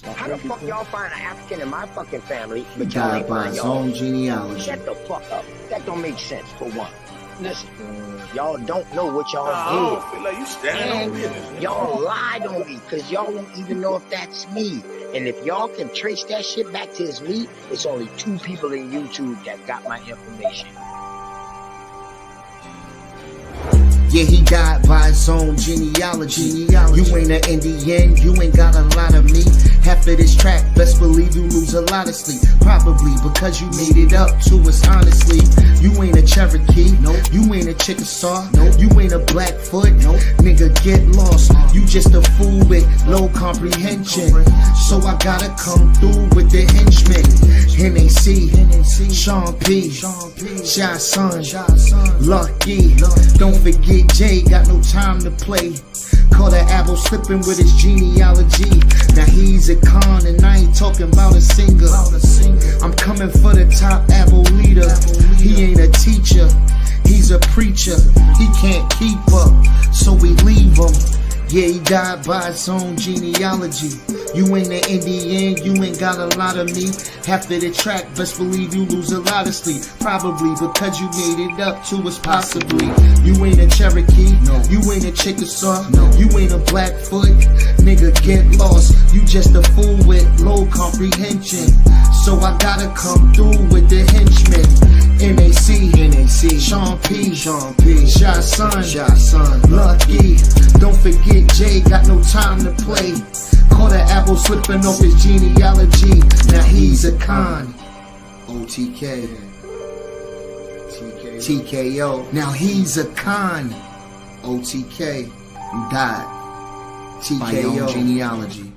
How the fuck y'all find an African in my fucking family, but y'all ain't find his y'all own genealogy. Shut the fuck up. That don't make sense, for one. Listen, y'all don't know what y'all did. I don't feel like you standing on business. Y'all lied on me, because y'all won't even know if that's me. And if y'all can trace that shit back to his me, it's only 2 people in YouTube that got my information. Yeah, he died by his own genealogy. You ain't an Indian, you ain't got a lot of meat. Half of this track, best believe you lose a lot of sleep. Probably because you made it up to us honestly. You ain't a Cherokee, nope. You ain't a Chickasaw, nope. You ain't a Blackfoot, nope. Nigga, get lost. You just a fool with low comprehension. So I gotta come through with the henchmen. NAC, Sean P, Shy Son, Lucky. Don't forget Jay, got no time to play. Caught an apple slipping with his genealogy. Now he's a con and I ain't talking about a singer. I'm coming for the top apple leader. He ain't a teacher, he's a preacher. He can't keep up, so we leave him. Yeah, he died by his own genealogy. You ain't an Indian, you ain't got a lot of meat. Half of the track, best believe you lose a lot of sleep. Probably because you made it up to us possibly. You ain't a Cherokee, no. You ain't a Chickasaw, no. You ain't a Blackfoot, nigga, get lost. You just a fool with low comprehension. So I gotta come through with the henchmen. NAC, Sean P, Shy Son, Lucky. Don't forget Jay, got no time to play. Caught an apple slipping off his genealogy. Now he's a con. OTK. TKO. Now he's a con. OTK. You died. TKO. By your own genealogy.